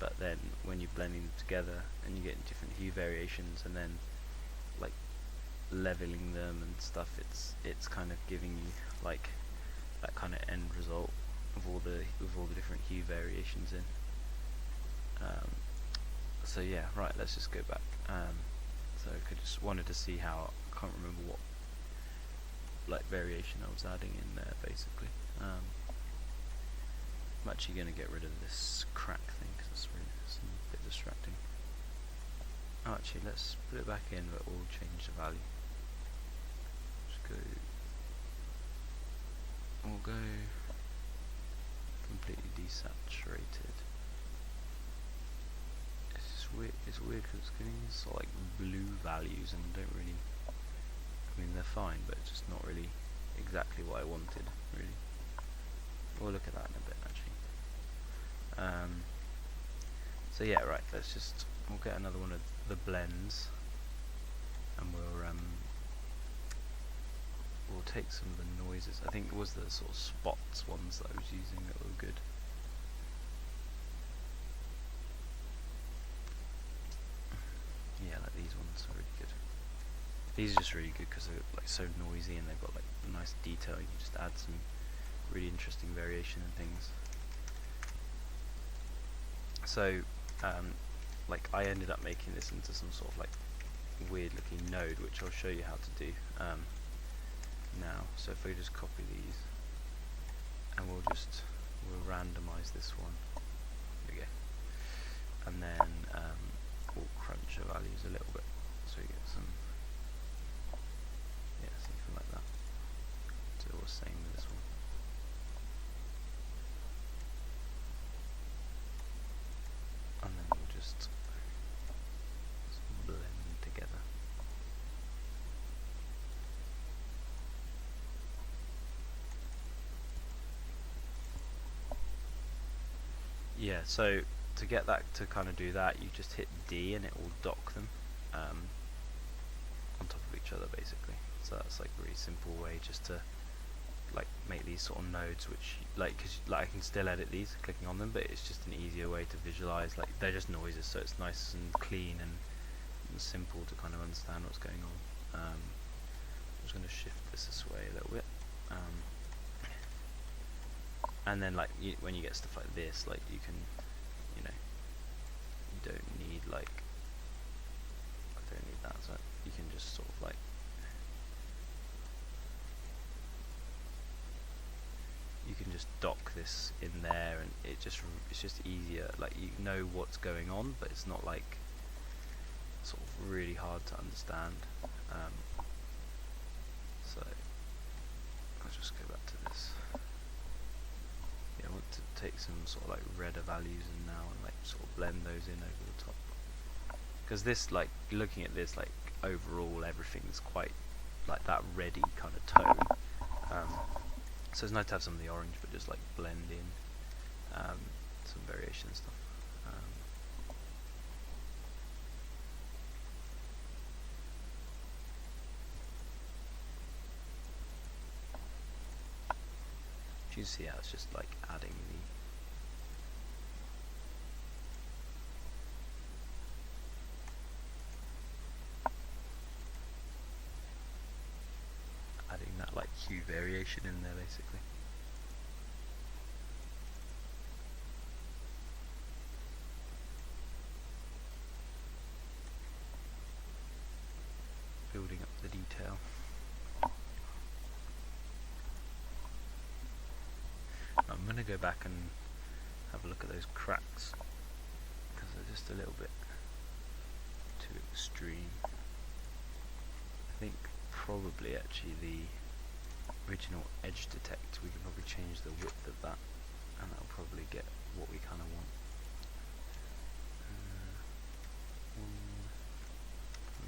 but then when you're blending them together and you get different hue variations and then like leveling them and stuff, it's kind of giving you like that kind of end result of all the different hue variations in. So yeah, right, let's just go back. So I just wanted to see how, I can't remember what like variation I was adding in there basically. I'm actually going to get rid of this crack thing because it's a bit distracting. Oh, actually, let's put it back in, but we'll change the value. We'll go completely desaturated. It's weird because it's giving us sort of like blue values and don't really, I mean they're fine, but it's just not really exactly what I wanted really. We'll look at that in a bit actually. So yeah, right, we'll get another one of the blends and we'll take some of the noises. I think it was the sort of spots ones that I was using that were good. Yeah, like these ones are really good. These are just really good because they're like so noisy and they've got like nice detail. You can just add some really interesting variation and things. So like I ended up making this into some sort of like weird looking node, which I'll show you how to do now. So if we just copy these and we'll randomize this one, there we go, and then we'll crunch the values a little bit so we get some, yeah, something like that. So we're same with this one. And then yeah, so to get that to kind of do that, you just hit D and it will dock them on top of each other basically. So that's like a really simple way just to like make these sort of nodes, which because I can still edit these clicking on them, but it's just an easier way to visualize. Like they're just noises, so it's nice and clean and simple to kind of understand what's going on. I'm just going to shift this way a little bit, and then like when you get stuff like this, like you can, you don't need like, I don't need that, so you can just sort of like, you can just dock this in there, and it's just easier. Like you know what's going on, but it's not like sort of really hard to understand. So I'll just go back to this. Yeah, I want to take some sort of like redder values in now and like sort of blend those in over the top. Because this, like looking at this, like overall everything's quite like that reddy kind of tone. So it's nice to have some of the orange, but just like blend in some variation and stuff. You can see how it's just like adding that like hue variation in there basically. Building up the detail. I'm going to go back and have a look at those cracks because they're just a little bit too extreme. I think probably actually the original edge detect, we can probably change the width of that and that'll probably get what we kind of want.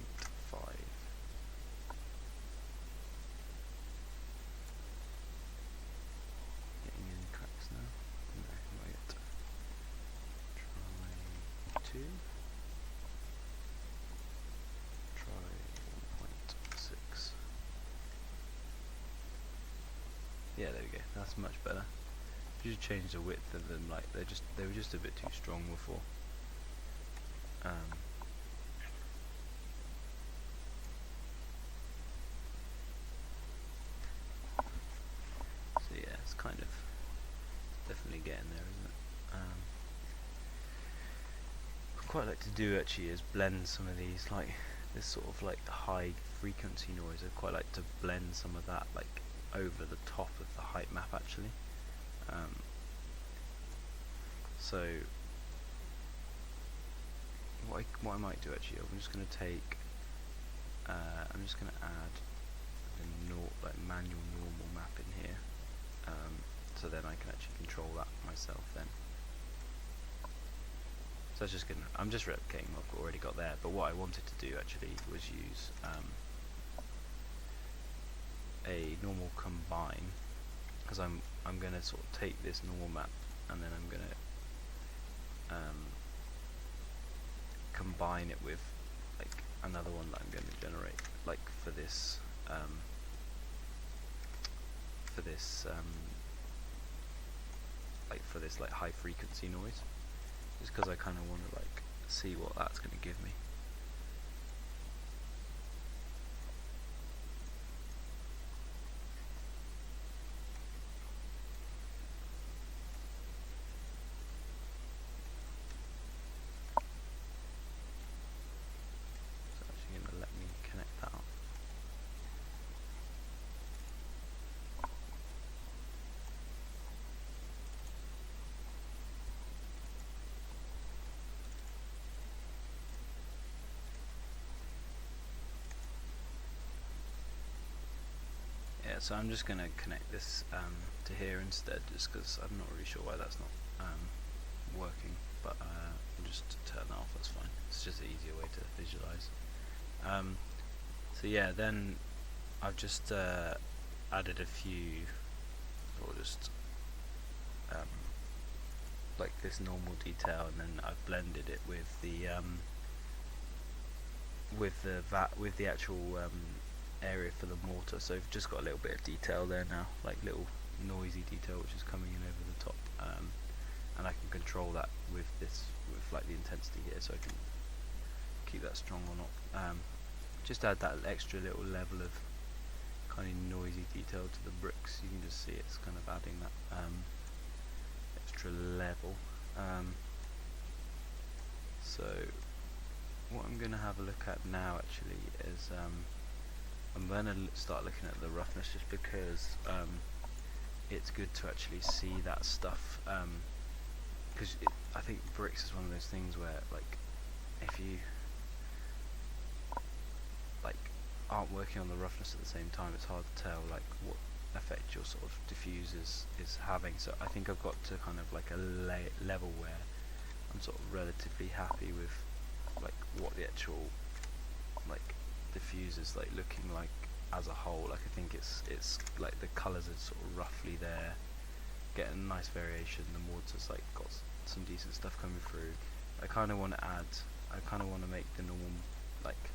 1.5. Getting any cracks now? No, not yet. Try 2. Try 1.6. Yeah, there we go. That's much better. If you just change the width of them, like they were just a bit too strong before. So yeah, it's kind of definitely getting there, isn't it? What I'd quite like to do actually is blend some of these, like this sort of like high frequency noise. I'd quite like to blend some of that like over the top of the height map actually. So what I might do actually, I'm just going to take, I'm just going to add the manual normal map in here, so then I can actually control that myself then. So I'm just replicating what I've already got there, but what I wanted to do actually was use a normal combine, because I'm going to sort of take this normal map and then I'm going to combine it with like another one that I'm going to generate, like for this like high frequency noise, just because I kind of want to like see what that's going to give me. So I'm just going to connect this to here instead, just because I'm not really sure why that's not working, but I'll just turn that off, that's fine. It's just an easier way to visualize. So yeah, then I've just added a few, or just like this normal detail, and then I've blended it with the with the actual area for the mortar. So I've just got a little bit of detail there now, like little noisy detail which is coming in over the top, and I can control that with like the intensity here, so I can keep that strong or not. Just add that extra little level of kind of noisy detail to the bricks. You can just see it's kind of adding that extra level. So what I'm going to have a look at now actually is I'm going to start looking at the roughness, just because it's good to actually see that stuff, because I think bricks is one of those things where, like, if you like aren't working on the roughness at the same time, it's hard to tell like what effect your sort of diffuse is having. So I think I've got to kind of like a level where I'm sort of relatively happy with like what the actual like diffuse is like looking like as a whole. Like I think it's like the colours are sort of roughly there, getting a nice variation. The mortar's like got some decent stuff coming through. I kind of want to make the normal, like,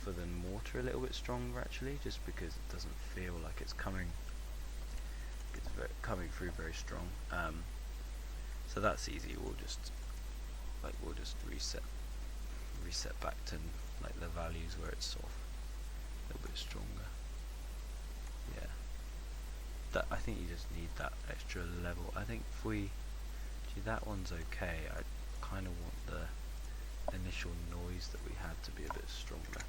for the mortar a little bit stronger actually, just because it doesn't feel like it's coming through very strong. So that's easy. We'll just reset back to like the values where it's sort of a little bit stronger. Yeah, that, I think you just need that extra level. I think if we that one's okay. I kind of want the initial noise that we had to be a bit stronger.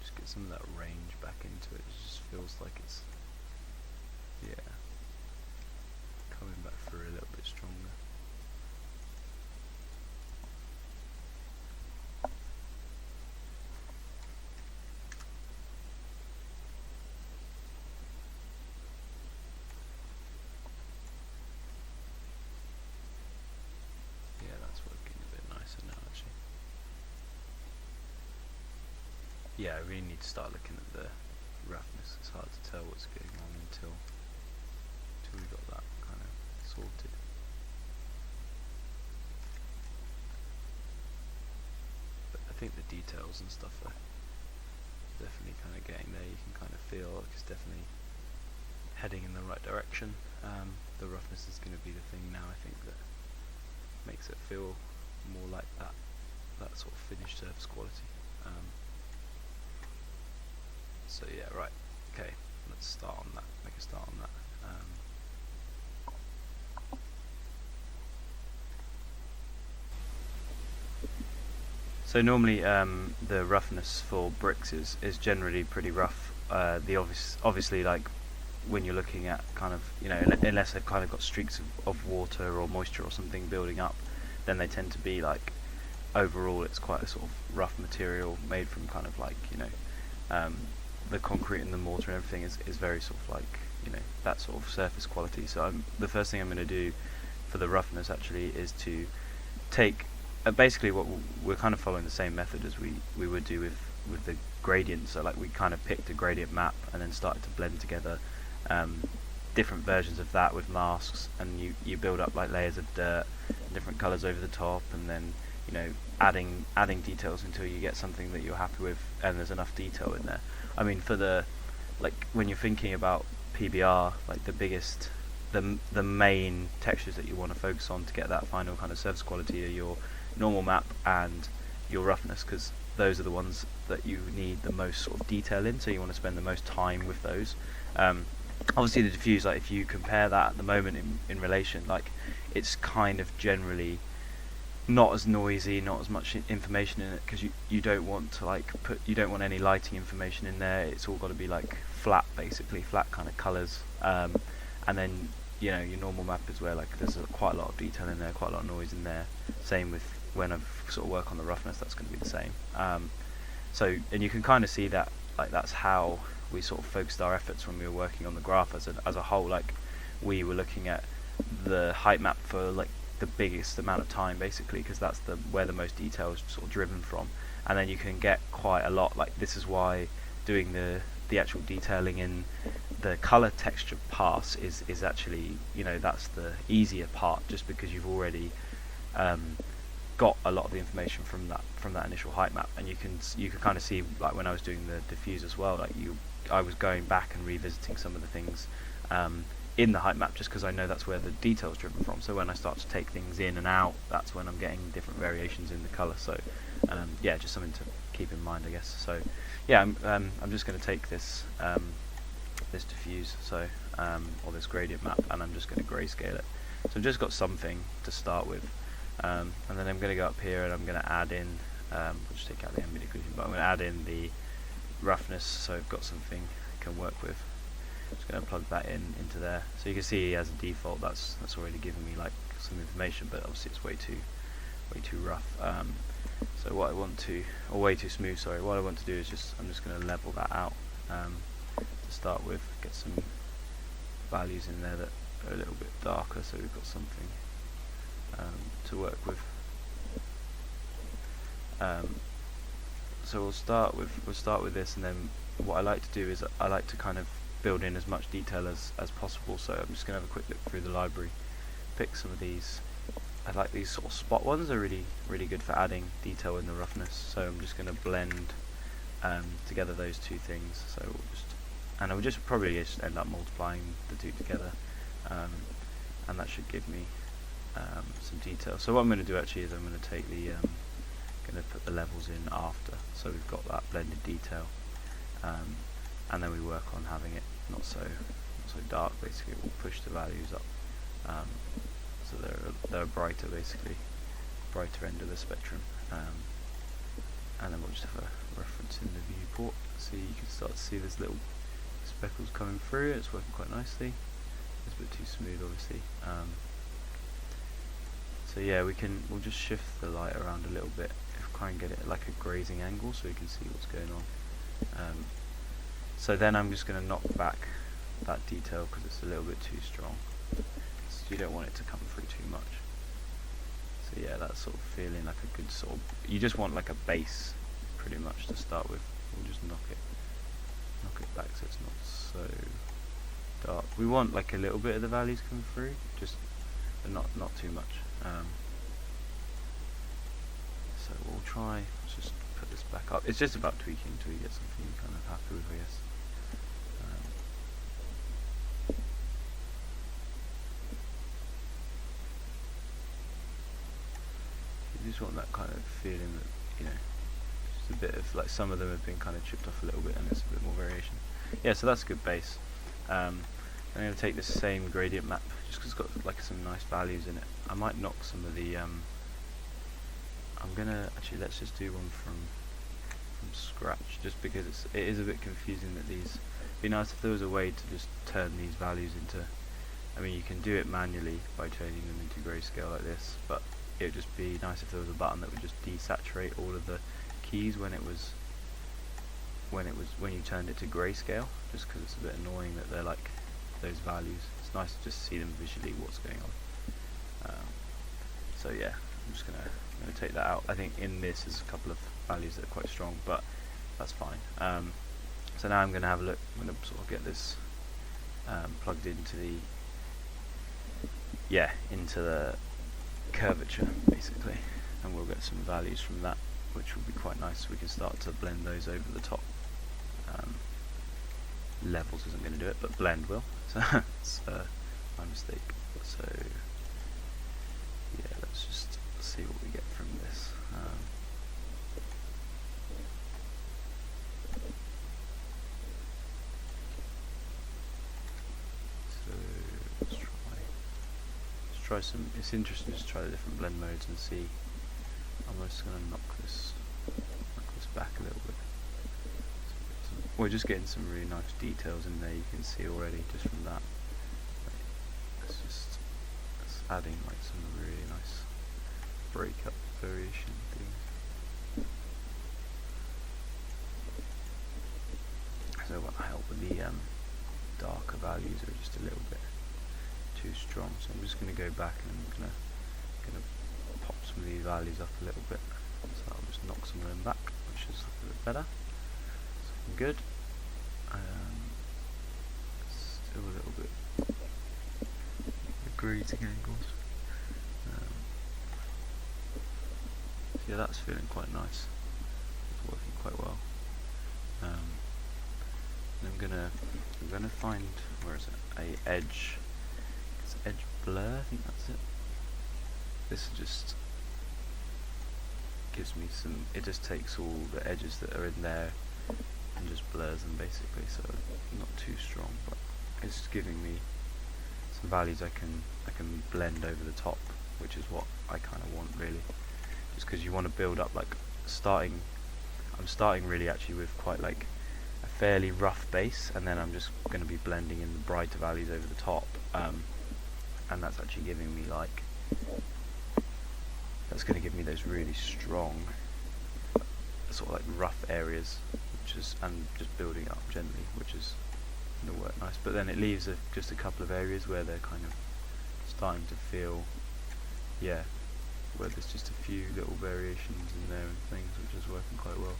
Just get some of that range back into it. It just feels like it's, yeah, coming back through a little bit stronger. Yeah, that's working a bit nicer now actually. Yeah, I really need to start looking at the roughness. It's hard to tell what's going on until we got that kind of sorted. But I think the details and stuff are definitely kind of getting there. You can kind of feel like it's definitely heading in the right direction. The roughness is going to be the thing now, I think, that makes it feel more like that sort of finished surface quality. So yeah, right, okay, let's start on that, make a start on that. So normally the roughness for bricks is generally pretty rough. Obviously, like when you're looking at kind of, you know, unless they've kind of got streaks of water or moisture or something building up, then they tend to be like, overall it's quite a sort of rough material made from kind of like, you know, the concrete and the mortar and everything is very sort of like, you know, that sort of surface quality. So the first thing I'm going to do for the roughness actually is to take basically what we're kind of following the same method as we would do with the gradient. So like we kind of picked a gradient map and then started to blend together different versions of that with masks, and you build up like layers of dirt, different colours over the top, and then, you know, adding details until you get something that you're happy with and there's enough detail in there. I mean, for the, like, when you're thinking about PBR, like the main textures that you want to focus on to get that final kind of surface quality are your normal map and your roughness, because those are the ones that you need the most sort of detail in, so you want to spend the most time with those. Obviously the diffuse, like if you compare that at the moment in relation, like it's kind of generally not as noisy, not as much information in it, because you don't want to you don't want any lighting information in there. It's all got to be like flat, basically flat kind of colours, and then, you know, your normal map is where like there's quite a lot of detail in there, quite a lot of noise in there. Same with when I sort of work on the roughness, that's going to be the same. So, and you can kind of see that, like that's how we sort of focused our efforts when we were working on the graph as a whole. Like, we were looking at the height map for like the biggest amount of time, basically, because that's where the most detail is sort of driven from, and then you can get quite a lot. Like, this is why doing the actual detailing in the color texture pass is actually, you know, that's the easier part, just because you've already got a lot of the information from that initial height map, and you can kind of see, like when I was doing the diffuse as well, like I was going back and revisiting some of the things in the height map, just because I know that's where the detail is driven from. So when I start to take things in and out, that's when I'm getting different variations in the color. So yeah, just something to keep in mind, I guess. So yeah, I'm just going to take this this diffuse, so or this gradient map, and I'm just going to grayscale it. So I've just got something to start with, and then I'm going to go up here and I'm going to add in, we'll just take out the ambient occlusion, but I'm going to add in the roughness, so I've got something I can work with. Just going to plug that into there. So you can see as a default that's already given me like some information, but obviously it's way too rough. So what I want to, or way too smooth, sorry, what I want to do is I'm just going to level that out to start with, get some values in there that are a little bit darker, so we've got something to work with. So we'll start with this, and then what I like to do is I like to kind of build in as much detail as possible. So I'm just going to have a quick look through the library, pick some of these. I like these sort of spot ones, are really good for adding detail in the roughness. So I'm just going to blend together those two things. So we'll just probably end up multiplying the two together, and that should give me some detail. So what I'm going to do actually is I'm going to take the going to put the levels in after, so we've got that blended detail, and then we work on having it not so dark. Basically, we'll push the values up, so they're brighter, basically, brighter end of the spectrum, and then we'll just have a reference in the viewport, so you can start to see this little speckles coming through. It's working quite nicely. It's a bit too smooth, obviously. So yeah, we'll just shift the light around a little bit, try and get it like a grazing angle so you can see what's going on. So then I'm just going to knock back that detail because it's a little bit too strong. So you don't want it to come through too much. So yeah, that's sort of feeling like a good sort of, you just want like a base pretty much to start with. We'll just knock it back so it's not so dark. We want like a little bit of the values coming through, just but not too much. So we'll try, let's just put this back up. It's just about tweaking until you get something you're kind of happy with, I guess. You just want that kind of feeling that, you know, just a bit of, like, some of them have been kind of chipped off a little bit and it's a bit more variation. Yeah, so that's a good base. I'm going to take this same gradient map just because it's got like some nice values in it. I might knock some of the I'm gonna actually, let's just do one from scratch, just because it is a bit confusing that these. It'd be nice if there was a way to just turn these values into, I mean, you can do it manually by turning them into grayscale like this, but it would just be nice if there was a button that would just desaturate all of the keys when you turned it to grayscale, just because it's a bit annoying that they're like those values. It's nice to just see them visually what's going on. So yeah, I'm just gonna take that out. I think in this is a couple of values that are quite strong, but that's fine. So now I'm going to have a look. I'm going to sort of get this plugged into the curvature, basically, and we'll get some values from that, which will be quite nice. We can start to blend those over the top. Levels isn't going to do it, but blend will. So it's my mistake. So yeah, let's just see what we get from this. So let's try some. It's interesting to try the different blend modes and see. I'm just going to knock this back a little bit. We're just getting some really nice details in there. You can see already just from that. It's adding like some really nice breakup variation things. So what help? values are just a little bit too strong. So I'm just going to go back and I'm going to pop some of these values up a little bit. So I'll just knock some of them back, which is a bit better. So good. Still a little bit greasing angles. Yeah, that's feeling quite nice. It's working quite well. I'm gonna find, where is it? A edge. It's edge blur. I think that's it. This just gives me some. It just takes all the edges that are in there and just blurs them basically. So not too strong, but it's giving me some values I can blend over the top, which is what I kind of want really. Just because you want to build up, like I'm starting really actually with quite like a fairly rough base, and then I'm just going to be blending in the brighter values over the top, and that's actually giving me like, that's going to give me those really strong sort of like rough areas, which is, and just building up gently, which is going to work nice. But then it leaves just a couple of areas where they're kind of starting to feel, yeah, where there's just a few little variations in there and things, which is working quite well.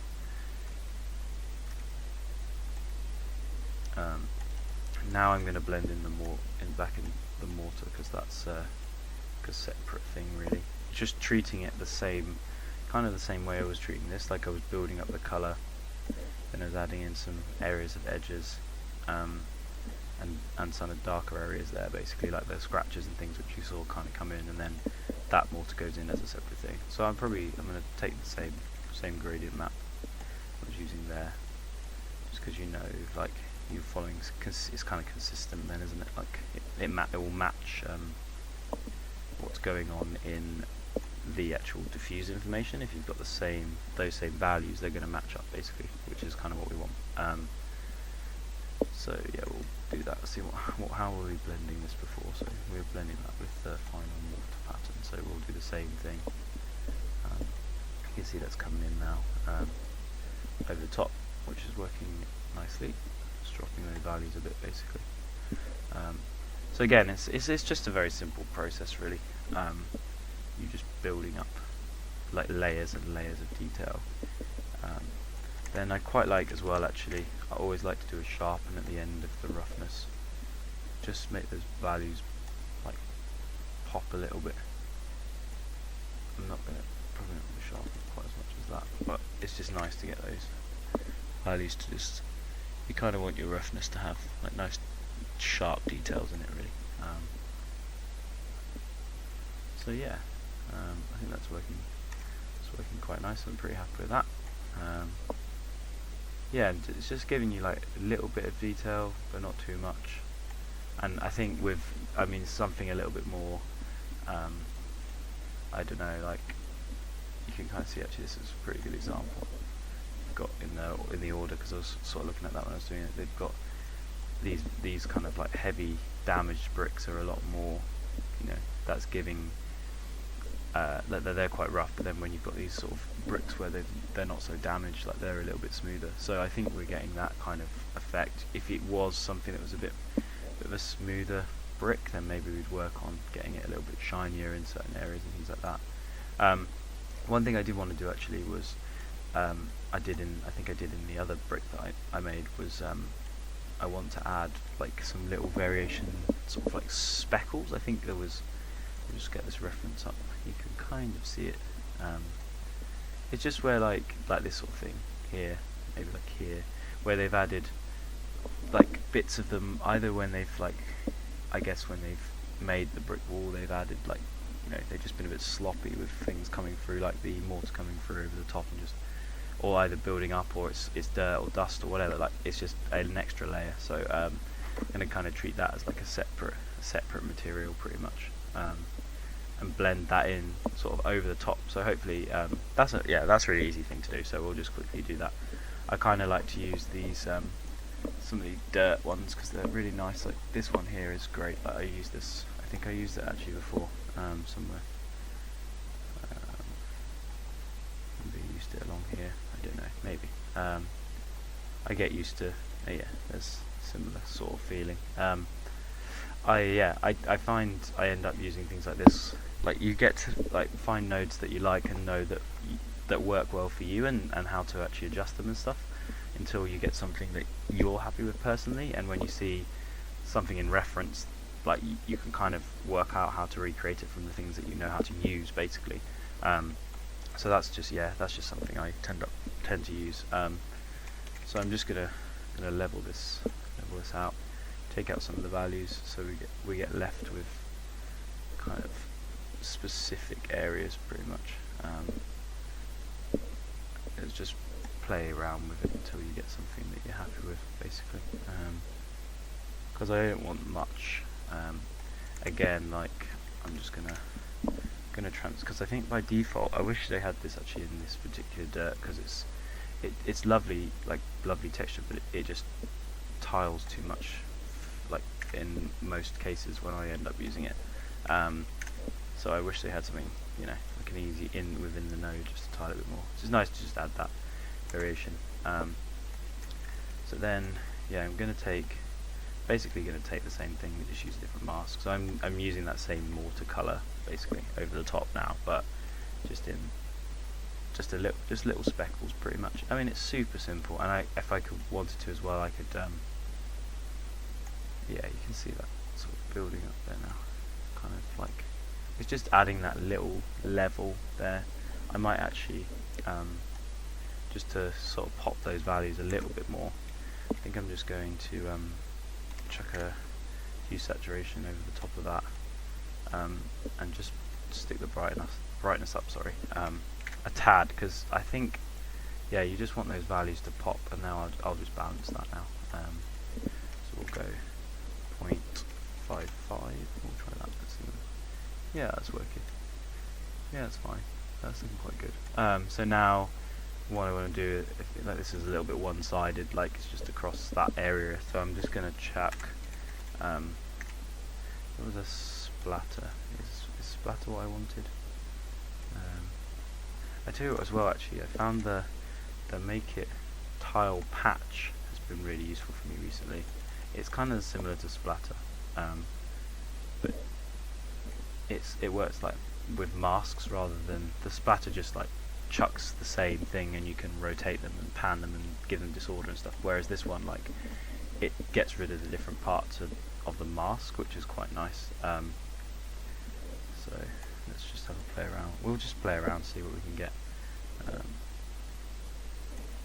Now I'm going to blend in back in the mortar, because that's a separate thing really. Just treating it the same, kind of the same way I was treating this, like I was building up the colour, then I was adding in some areas of edges, and some of the darker areas there, basically like the scratches and things which you saw kind of come in, and then that mortar goes in as a separate thing. So I'm going to take the same gradient map I was using there, just because, you know, like you're following, it's kind of consistent then, isn't it? Like it will match what's going on in the actual diffuse information. If you've got those same values, they're going to match up basically, which is kind of what we want. So yeah, we'll do that. See how were we blending this before? So we were blending that with the final mortar pattern. So we'll do the same thing. You can see that's coming in now over the top, which is working nicely. Just dropping those values a bit basically. So again, it's just a very simple process really. You're just building up like layers and layers of detail. Then I quite like as well, actually, I always like to do a sharpen at the end of the roughness. Just make those values like pop a little bit. I'm probably not going to sharpen quite as much as that, but it's just nice to get those values to just, you kind of want your roughness to have like nice sharp details in it really. So yeah, I think that's working. It's working quite nice. I'm pretty happy with that. Yeah, and it's just giving you like a little bit of detail, but not too much. And I think something a little bit more, I don't know, like you can kind of see, actually this is a pretty good example. Got in the order, because I was sort of looking at that when I was doing it. They've got these kind of like heavy damaged bricks are a lot more, you know, that's giving. They're quite rough, but then when you've got these sort of bricks where they're not so damaged, like they're a little bit smoother. So I think we're getting that kind of effect. If it was something that was a bit of a smoother brick, then maybe we'd work on getting it a little bit shinier in certain areas and things like that. One thing I did want to do actually was, I think I did in the other brick that I made was, I want to add like some little variation, sort of like speckles. I think there was. I'll just get this reference up. You can kind of see it. It's just where like this sort of thing here, maybe like here, where they've added like bits of them. Either when they've like, I guess when they've made the brick wall, they've added like, you know, they've just been a bit sloppy with things coming through, like the mortar coming through over the top, and just, or either building up, or it's dirt or dust or whatever. Like it's just an extra layer. So I'm going to kind of treat that as like a separate material, pretty much. And blend that in sort of over the top. So hopefully that's a really easy thing to do. So we'll just quickly do that. I kind of like to use these some of these dirt ones, because they're really nice. Like this one here is great. I use this. I think I used it actually before somewhere. Maybe I used it along here. I don't know. Maybe. I get used to. Yeah, there's similar sort of feeling. I find I end up using things like this. Like you get to like find nodes that you like and know that work well for you, and how to actually adjust them and stuff, until you get something that you're happy with personally. And when you see something in reference, like you can kind of work out how to recreate it from the things that you know how to use, basically. So that's just something I tend to use. So I'm just gonna level this out, take out some of the values, so we get left with kind of specific areas pretty much. It's just play around with it until you get something that you're happy with, basically. Because I don't want much. Again, like I'm just gonna because I think by default I wish they had this actually in this particular dirt, because it's lovely, like lovely texture, but it just tiles too much, like in most cases when I end up using it. So I wish they had something, like an easy within the node, just to tile it a bit more. It's just nice to just add that variation. So then, yeah, I'm basically going to take the same thing, but just use a different mask. So I'm using that same mortar color basically over the top now, but just little speckles pretty much. I mean, it's super simple, and if I wanted to as well, I could yeah, you can see that sort of building up there now, kind of like it's just adding that little level there. I might actually just to sort of pop those values a little bit more, I think I'm just going to chuck a hue saturation over the top of that, and just stick the brightness up, a tad, because I think, yeah, you just want those values to pop. And now I'll just balance that now. So we'll go 0.55. We'll try that. Yeah, that's working. Yeah, that's fine. That's looking quite good. So now what I want to do, like this is a little bit one-sided, like it's just across that area, so I'm just going to chuck it was a splatter. Is splatter what I wanted? I tell you what as well, actually, I found the make it tile patch has been really useful for me recently. It's kind of similar to splatter, but it works like with masks rather than the splatter. Just like chucks the same thing, and you can rotate them and pan them and give them disorder and stuff, whereas this one, like, it gets rid of the different parts of the mask, which is quite nice. So let's just have a play around. We'll just play around, see what we can get.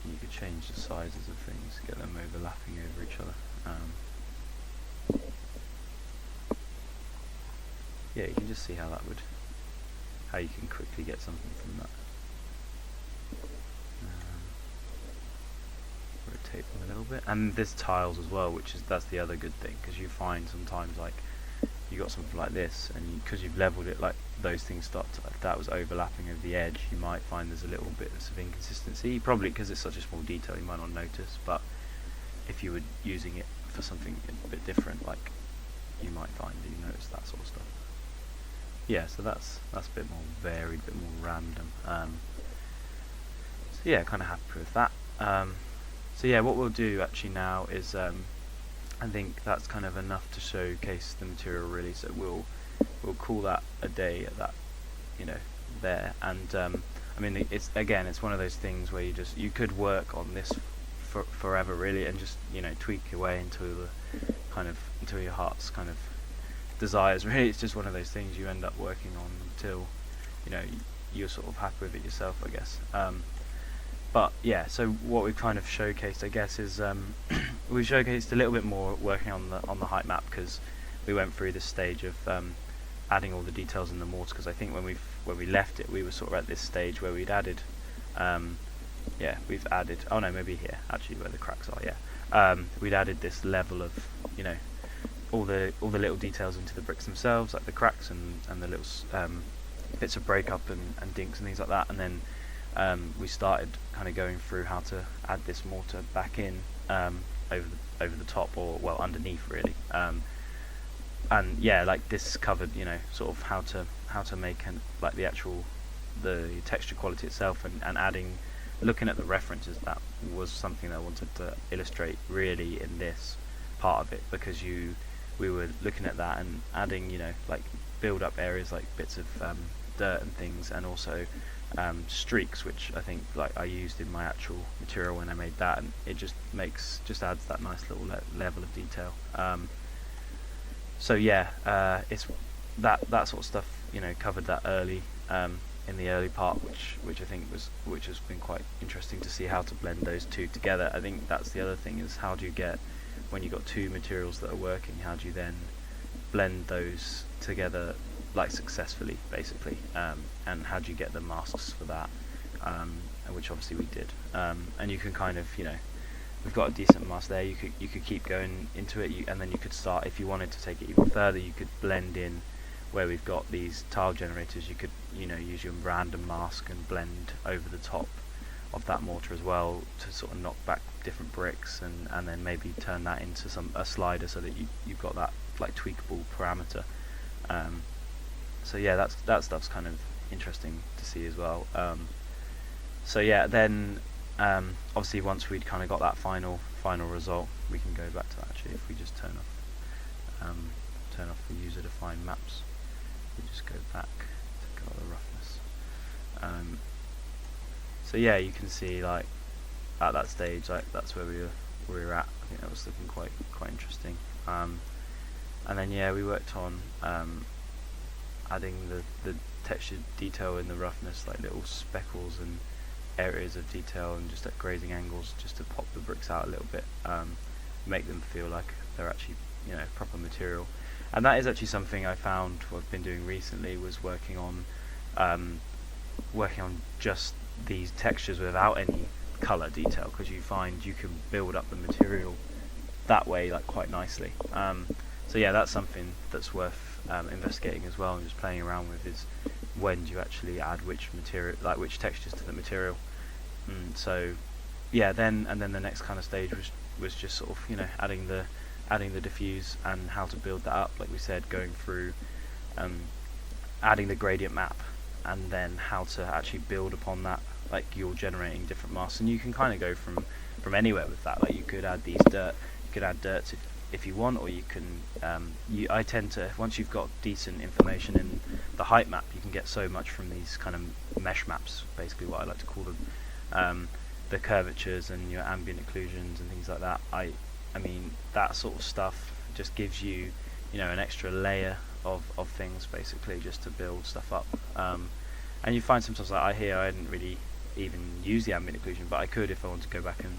You could change the sizes of things, get them overlapping over each other. Yeah, you can just see how you can quickly get something from that. Rotate them a little bit, and there's tiles as well, that's the other good thing, because you find sometimes, like, you got something like this, and because you've leveled it, like those things start to, if that was overlapping over the edge, you might find there's a little bit of inconsistency, probably because it's such a small detail you might not notice, but if you were using it for something a bit different, like, you might find that you notice that sort of stuff. Yeah, so that's a bit more varied, a bit more random. So yeah, kind of happy with that. So yeah, what we'll do actually now is, I think that's kind of enough to showcase the material really. So we'll call that a day at that, there. And I mean, it's one of those things where you could work on this forever really, and just tweak your way until your heart's kind of desires. Really, it's just one of those things you end up working on until you're sort of happy with it yourself, I guess. But yeah, so what we've kind of showcased, I guess, is we've showcased a little bit more working on the height map, because we went through this stage of adding all the details in the mortar. Because I think when we left it, we were sort of at this stage where we'd added, we've added. Oh no, maybe here actually where the cracks are. Yeah, we'd added this level of all the little details into the bricks themselves, like the cracks and the little bits of breakup and dinks and things like that, and then we started kind of going through how to add this mortar back in over the top, or well, underneath really, and yeah, like this covered sort of how to make like the texture quality itself, and adding, looking at the references. That was something that I wanted to illustrate really in this part of it, because we were looking at that and adding, like build up areas like bits of dirt and things, and also streaks, which I think like I used in my actual material when I made that, and it just adds that nice little level of detail. So yeah, it's that sort of stuff, covered that early, in the early part, which I think which has been quite interesting to see how to blend those two together. I think that's the other thing, is how do you get, when you've got two materials that are working, how do you then blend those together like successfully, basically, and how do you get the masks for that, which obviously we did, and you can kind of, we've got a decent mask there. You could keep going into it, and then you could start, if you wanted to take it even further, you could blend in where we've got these tile generators. You could use your random mask and blend over the top of that mortar as well, to sort of knock back different bricks, and then maybe turn that into a slider, so that you've got that like tweakable parameter. So yeah, that stuff's kind of interesting to see as well. So yeah, then obviously once we'd kind of got that final result, we can go back to that actually. If we just turn off the user defined maps, we just go back to color roughness. So yeah, you can see like at that stage, like that's where we were at. I think that was looking quite interesting. And then yeah, we worked on adding the texture detail in the roughness, like little speckles and areas of detail, and just at grazing angles, just to pop the bricks out a little bit, make them feel like they're actually proper material. And that is actually something I found what I've been doing recently, was working on just these textures without any color detail, because you find you can build up the material that way like quite nicely. So yeah, that's something that's worth investigating as well, and just playing around with, is when do you actually add which material, like which textures to the material. So yeah, then the next kind of stage was just sort of adding the diffuse and how to build that up, like we said, going through adding the gradient map, and then how to actually build upon that, like you're generating different masks. And you can kind of go from anywhere with that. Like you could add dirt if you want, or you can I tend to, once you've got decent information in the height map, you can get so much from these kind of mesh maps, basically what I like to call them, the curvatures and your ambient occlusions and things like that. I mean, that sort of stuff just gives you an extra layer of things, basically, just to build stuff up. And you find sometimes, like I didn't really even use the ambient occlusion, but I could if I want to go back and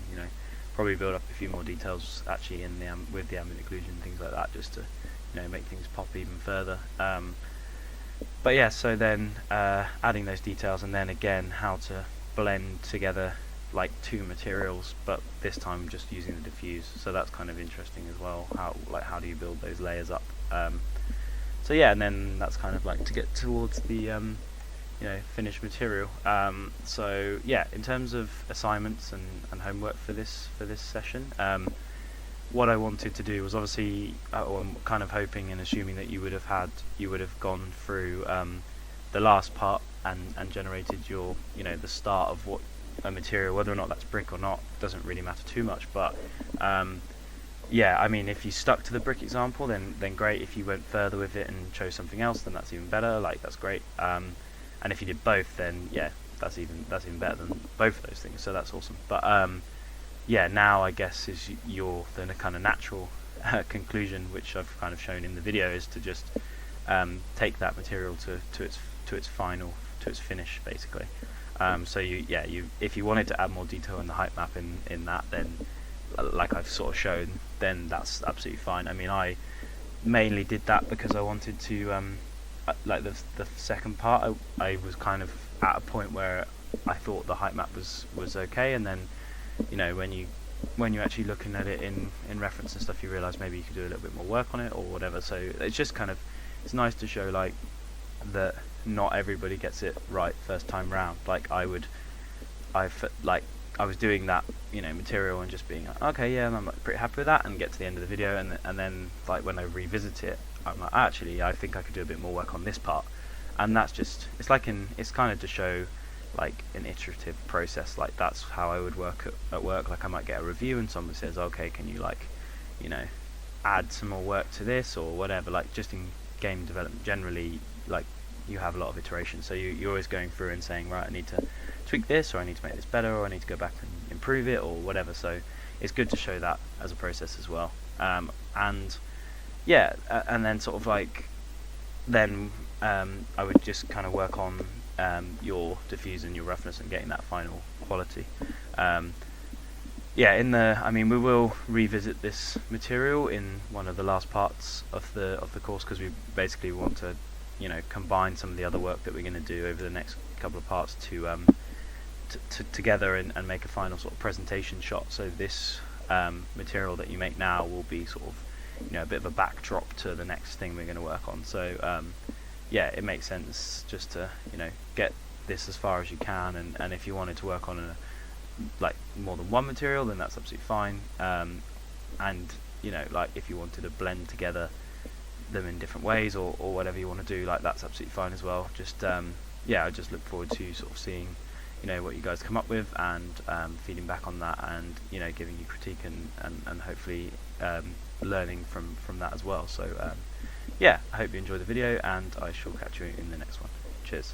probably build up a few more details actually in the with the ambient occlusion and things like that, just to make things pop even further. But yeah, so then adding those details, and then again how to blend together like two materials, but this time just using the diffuse. So that's kind of interesting as well, how do you build those layers up. So yeah, and then that's kind of like to get towards the finished material. So yeah, in terms of assignments and homework for this session, what I wanted to do was, obviously I'm kind of hoping and assuming that you would have gone through the last part and generated your the start of what a material, whether or not that's brick or not, doesn't really matter too much. But yeah, I mean, if you stuck to the brick example, then great. If you went further with it and chose something else, then that's even better. Like, that's great. And if you did both, then yeah, that's even better than both of those things. So that's awesome. But yeah, now I guess is the kind of natural conclusion, which I've kind of shown in the video, is to just take that material to its finish, basically. So if you wanted to add more detail in the height map in that, then like I've sort of shown, then that's absolutely fine. I mean, I mainly did that because I wanted to like the second part, I was kind of at a point where I thought the height map was okay, and then when you're actually looking at it in reference and stuff, you realise maybe you could do a little bit more work on it or whatever. So it's just kind of, it's nice to show like that not everybody gets it right first time round. Like I was doing that material and just being like, okay, yeah, I'm like pretty happy with that, and get to the end of the video, and then like when I revisit it, I'm like, actually I think I could do a bit more work on this part. And that's just, it's kind of to show like an iterative process. Like that's how I would work at work. Like I might get a review and someone says, okay, can you add some more work to this or whatever. Like just in game development generally, like you have a lot of iterations, so you're always going through and saying, right, I need to tweak this, or I need to make this better, or I need to go back and improve it, or whatever. So it's good to show that as a process as well. And yeah, and then sort of like then I would just kind of work on your diffuse and your roughness and getting that final quality. Yeah, I mean, we will revisit this material in one of the last parts of the course, because we basically want to, combine some of the other work that we're going to do over the next couple of parts to together and make a final sort of presentation shot. So this material that you make now will be sort of, a bit of a backdrop to the next thing we're going to work on. So yeah, it makes sense just to get this as far as you can, and if you wanted to work on like more than one material, then that's absolutely fine. And like if you wanted to blend together them in different ways or whatever you want to do, like that's absolutely fine as well. Just yeah, I just look forward to sort of seeing what you guys come up with, and feeding back on that, and giving you critique and hopefully learning from that as well. So yeah, I hope you enjoyed the video, and I shall catch you in the next one. Cheers.